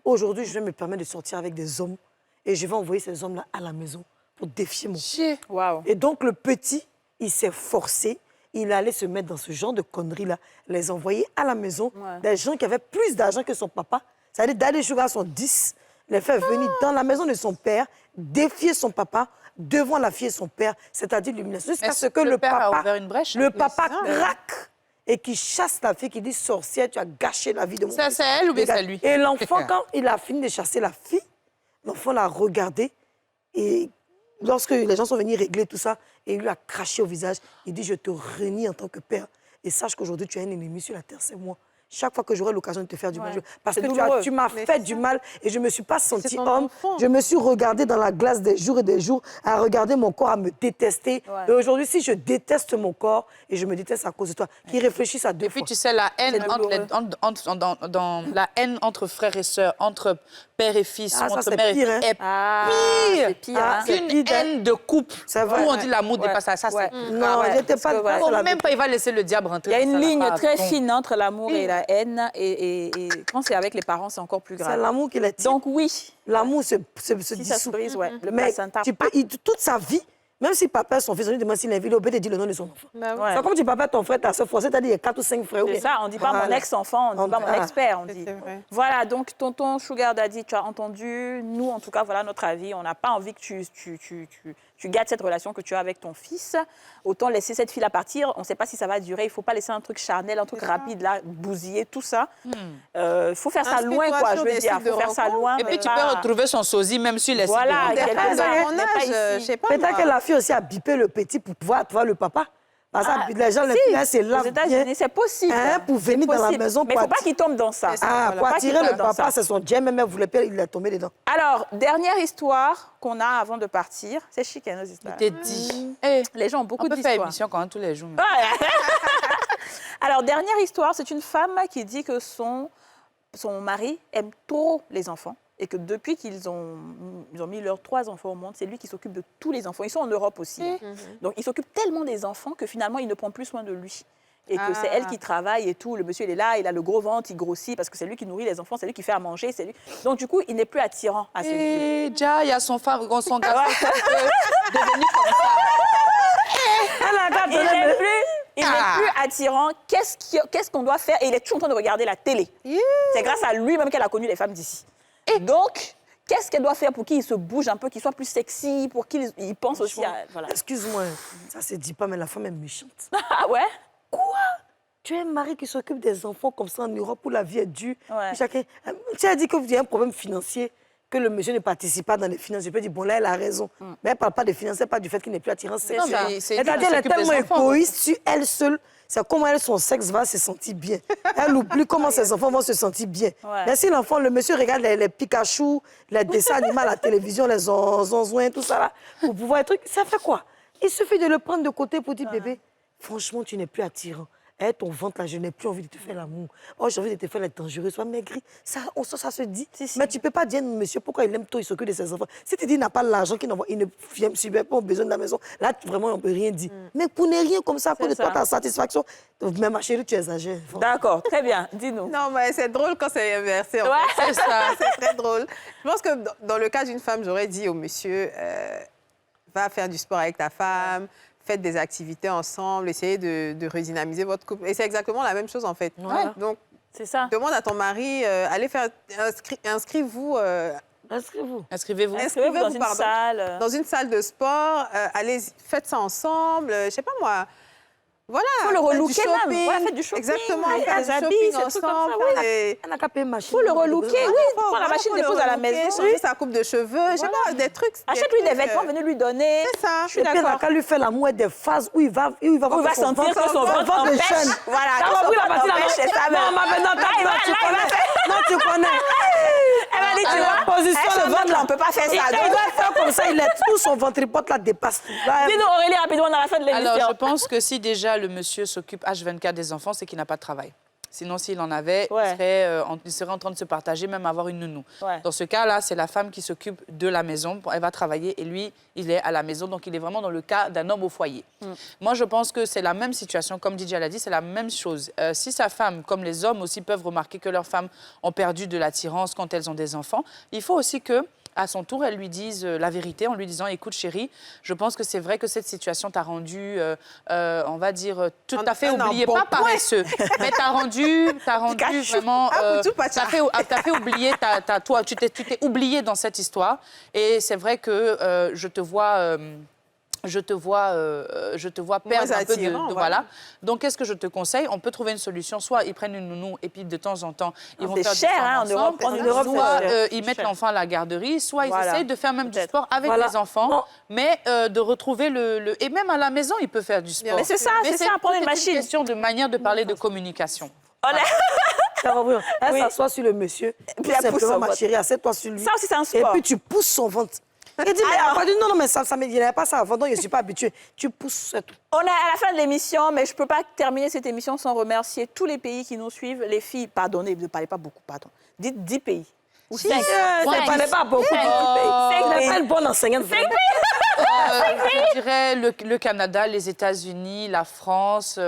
aujourd'hui, je vais me permettre de sortir avec des hommes et je vais envoyer ces hommes-là à la maison pour défier mon père. Waouh. Et donc, le petit, il s'est forcé, il allait se mettre dans ce genre de conneries-là, les envoyer à la maison, des gens qui avaient plus d'argent que son papa, c'est-à-dire d'aller jouer à son 10, les faire venir dans la maison de son père, défier son papa devant la fille et son père, c'est-à-dire l'humiliation, jusqu'à ce que le père a papa, ouvert une brèche. le papa craque et qui chasse la fille, qui dit « Sorcière, tu as gâché la vie de mon Ça, fils. c'est elle ou bien c'est lui? Et l'enfant, quand il a fini de chasser la fille, l'enfant l'a regardé et lorsque les gens sont venus régler tout ça, et il lui a craché au visage, il dit « Je te renie en tant que père et sache qu'aujourd'hui, tu as un ennemi sur la terre, c'est moi. » Chaque fois que j'aurai l'occasion de te faire du mal, parce que tu m'as fait du mal et je ne me suis pas sentie homme. Enfant. Je me suis regardée dans la glace des jours et des jours, à regarder mon corps, à me détester. Et aujourd'hui, si je déteste mon corps et je me déteste à cause de toi, qu'ils réfléchissent à deux Et puis, fois. tu sais, la haine, C'est douloureux. dans la haine entre frères et sœurs, entre père et fils, Ah, ça, entre c'est mère et pire, fille, hein. est C'est pire. Ah, Hein. c'est une pire, hein. haine de couple. C'est vrai. Où on dit l'amour dépasse ça. Ça, Ouais. c'est... Non, ouais, j'étais parce pas que voilà. d'accord. Même pas, il va laisser le diable rentrer. Il y a dans une ça, ligne là, très donc. fine entre l'amour et la haine. Et quand c'est avec les parents, c'est encore plus C'est grave. l'amour qui les tire. Donc oui, L'amour se si ça se dissout. brise, ouais. Le Mais placenta. toute sa vie, même si papa et son fils, on lui demande s'il est invité, on peut te dire le nom de son enfant. Bah oui. Ouais. C'est comme tu papa, ton frère, ta soeur, c'est-à-dire il y a 4 ou 5 frères. C'est ça, on dit pas mon Voilà. ex-enfant, on dit pas mon Ah. ex-père, on dit. C'est vrai. Voilà, donc tonton Sugar Daddy, tu as entendu, nous en tout cas, voilà notre avis. On n'a pas envie que tu gâtes cette relation que tu as avec ton fils. Autant laisser cette fille-là partir, on ne sait pas si ça va durer. Il ne faut pas laisser un truc charnel, un truc rapide, là, bousiller, tout ça. Il faut faire ça Inscris-toi loin, quoi, sur je veux des dire. sites Il faut de faire ça rencontres. loin. Et puis, mais tu pas- peux retrouver son sosie, même sur les sites Voilà, de quelque rencontres. part, à mon mais pas âge, ici. je sais pas. Peut-être moi. que la fille aussi a bipé le petit pour pouvoir voir le papa. Parce que les gens, les Si, filles, c'est là aux États-Unis, c'est possible. Hein, pour venir dans la possible. maison Mais il pour ne faut pas qu'il tombe dans ça. C'est ça. Ah, Voilà. pour Pas attirer qu'il le tombe dans papa, ça. c'est son Dieu, même voulait pas, il est tombé dedans. Alors, dernière histoire qu'on a avant de partir. C'est chic, hein, nos histoires. Je t'ai dit. Eh, Les gens ont beaucoup on peut faire d'histoires. émission quand même tous les jours. Alors, dernière histoire, c'est une femme qui dit que son mari aime trop les enfants et que depuis qu'ils ont mis leurs 3 enfants au monde, c'est lui qui s'occupe de tous les enfants. Ils sont en Europe aussi. hein. Donc, il s'occupe tellement des enfants que finalement, il ne prend plus soin de lui. Et que c'est elle qui travaille et tout. Le monsieur, il est là, il a le gros ventre, il grossit parce que c'est lui qui nourrit les enfants, c'est lui qui fait à manger. C'est lui. Donc, du coup, il n'est plus attirant à ses yeux. Et déjà, il y a son garçon qui est devenu comme ça. Il n'est plus attirant. Qu'est-ce qu'on doit faire? Et il est toujours en train de regarder la télé. C'est grâce à lui-même qu'elle a connu les femmes d'ici. Et donc, qu'est-ce qu'elle doit faire pour qu'il se bouge un peu, qu'il soit plus sexy, pour qu'il pense aussi à... Voilà. Excuse-moi, ça se dit pas, mais la femme est méchante. Ah ouais? Tu es un mari qui s'occupe des enfants comme ça en Europe où la vie est dure. Ouais. Chacun... Tu as dit qu'il y a un problème financier, que le monsieur ne participe pas dans les finances. Je peux dire, bon, là, elle a raison. Mais elle ne parle pas des finances, elle parle du fait qu'il n'est plus attirant sexuel. ça. C'est lui qui C'est-à-dire, elle est s'occupe des tellement enfants. égoïste sur elle seule. C'est comment elle, son sexe va se sentir bien. Elle oublie comment ses enfants vont se sentir bien. Ouais. Mais si l'enfant, le monsieur regarde les Pikachu, les dessins animés à la télévision, les zonzouins, tout ça là, pour pouvoir être... Ça fait quoi? Il suffit de le prendre de côté pour dire, bébé, franchement, tu n'es plus attirant. Eh, ton ventre, là, je n'ai plus envie de te faire l'amour. Oh, j'ai envie de te faire les dangereux, sois maigri. Ça se dit. Mais tu ne peux pas dire, monsieur, pourquoi il aime toi, il s'occupe de ses enfants. Si tu dis qu'il n'a pas l'argent, qu'il il ne subit pas aux besoins de la maison, là, vraiment, on ne peut rien dire. Mais pour ne rien comme ça, pour de toi, ta satisfaction, mais ma chérie, tu exagères. D'accord, très bien. Dis-nous. Non, mais c'est drôle quand c'est inversé. En Ouais. fait. C'est ça, c'est très drôle. Je pense que dans le cas d'une femme, j'aurais dit au monsieur, va faire du sport avec ta femme, faites des activités ensemble, essayez de redynamiser votre couple. Et c'est exactement la même chose, en fait. Voilà. Donc, C'est ça. demande à ton mari, allez faire, inscrivez-vous Inscrivez-vous. Inscrivez-vous. Inscrivez-vous dans une pardon. salle. dans une salle de sport, allez, faites ça ensemble, je sais pas moi. Voilà. Faut le faites du relooker même. shopping. Ouais, faites du shopping, Exactement. ouais, Faites des du habits, shopping ces trucs comme ça, ensemble. ouais. faire des- Elle n'a qu'à payer une machine. Faut le relooker, oui. Prends la Voilà, machine, faut le dépose à la relooker, maison. changer sa coupe de cheveux, je sais pas, des trucs. Achète-lui des vêtements, venez lui donner. C'est ça. Je suis Et puis, elle n'a d'accord. qu'à lui faire l'amour et des phases où il va Il va sentir que son ventre est empêche. jeune. Voilà, T'as que son compris la ventre partie là? empêche, c'est ça. Non, ma maintenant, Là, il va, tu là, il va connais. faire. Non, tu connais. Elle va Aurélie, tu À la vois, position, elle, le son ventre, là, ventre, on peut pas faire Et ça. quand il doit faire comme ça, il est tout son ventripote là dépasse tout. Là, Dis-nous, Aurélie, rapidement, dans la fin de l'émission. Alors, je pense que si déjà le monsieur s'occupe H24 des enfants, c'est qu'il n'a pas de travail. Sinon, s'il en avait, Ouais. il serait en train de se partager, même avoir une nounou. Ouais. Dans ce cas-là, c'est la femme qui s'occupe de la maison. Elle va travailler et lui, il est à la maison. Donc, il est vraiment dans le cas d'un homme au foyer. Moi, je pense que c'est la même situation. Comme Didier l'a dit, c'est la même chose. Si sa femme, comme les hommes aussi peuvent remarquer que leurs femmes ont perdu de l'attirance quand elles ont des enfants, il faut aussi que à son tour, elles lui disent la vérité en lui disant « Écoute, chérie, je pense que c'est vrai que cette situation t'a rendu, on va dire, tout à fait Un oublié, bon pas point. paresseux, mais t'as rendu vraiment... t'as fait oublier, toi, tu t'es oublié dans cette histoire. Et c'est vrai que je te vois perdre un peu de attirant, voilà. Donc, qu'est-ce que je te conseille? On peut trouver une solution. Soit ils prennent une nounou et puis de temps en temps, ils vont c'est faire du cher, sport hein, en ensemble. Europe, prendre une Europe, Soit c'est cher. ils mettent l'enfant à la garderie, soit ils Voilà. essayent de faire même du Peut-être. sport avec Voilà. les enfants, Non. mais de retrouver le... Et même à la maison, ils peuvent faire du sport. Mais c'est ça, c'est ça, prendre une machine. C'est une question de manière de parler de communication. ça va ouvrir. Elle Oui. s'assoit sur le monsieur. Tout elle pousse simplement, son ma ventre. chérie, assieds-toi sur lui. Ça aussi, c'est un Et sport. puis tu pousses son ventre. Il dit, mais elle dit, non, mais ça me dit, pas ça avant, donc je ne suis pas habituée. Tu pousses, c'est tout. On est à la fin de l'émission, mais je ne peux pas terminer cette émission sans remercier tous les pays qui nous suivent. Les filles, pardonnez, ne parlez pas beaucoup, pardon. Dites 10 pays. Ou 5. Ne parlez pas beaucoup. Cinq Elle pays. n'est pas une bonne enseignante. vraiment. Je dirais le Canada, les États-Unis, la France,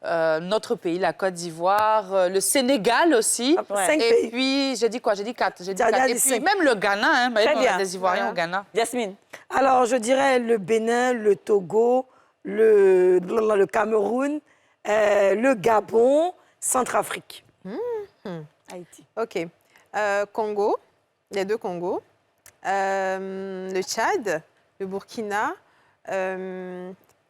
notre pays, la Côte d'Ivoire, le Sénégal aussi. Ouais. 5 Et pays. puis, j'ai dit quoi? J'ai dit 4. J'ai dit T'as 4. dit Et puis, cinq. même le Ghana, hein, Très on a bien. des Ivoiriens au Ghana. Yasmine. Alors, je dirais le Bénin, le Togo, le Cameroun, le Gabon, Centrafrique. Haïti. OK. Congo, les 2 Congos. Le Tchad, le Burkina.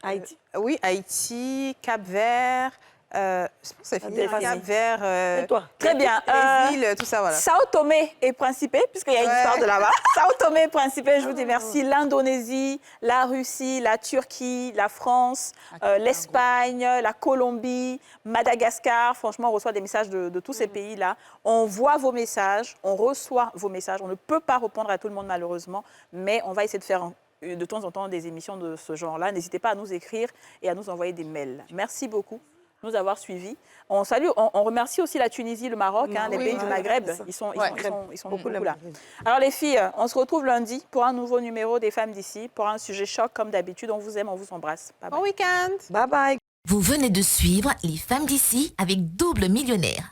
Haïti. Oui, Haïti, Cap-Vert. Je pense que c'est fini. Vas-y. Cap-Vert. Et toi? Très bien. Brésil, tout ça, voilà. Sao Tomé et Principe, puisqu'il y a une Ouais. histoire de là-bas. Sao Tomé et Principe, je vous dis merci. L'Indonésie, la Russie, la Turquie, la France, l'Espagne, la Colombie, Madagascar. Franchement, on reçoit des messages de tous ces pays-là. On voit vos messages, on reçoit vos messages. On ne peut pas répondre à tout le monde, malheureusement, mais on va essayer de faire de temps en temps des émissions de ce genre-là. N'hésitez pas à nous écrire et à nous envoyer des mails. Merci beaucoup de nous avoir suivis. On salue, on remercie aussi la Tunisie, le Maroc, hein, les Oui, pays oui, du oui, Maghreb. c'est ça. Ils sont Beaucoup beaucoup le là. Maghreb. Alors les filles, on se retrouve lundi pour un nouveau numéro des Femmes d'ici, pour un sujet choc comme d'habitude. On vous aime, on vous embrasse. Bye bye. Bon week-end. Bye bye. Vous venez de suivre Les Femmes d'ici avec Double Millionnaire.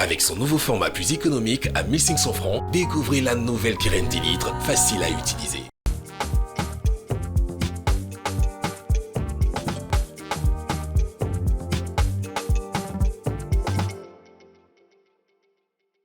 Avec son nouveau format plus économique à 1500 francs, découvrez la nouvelle Kiren 10 litres, facile à utiliser.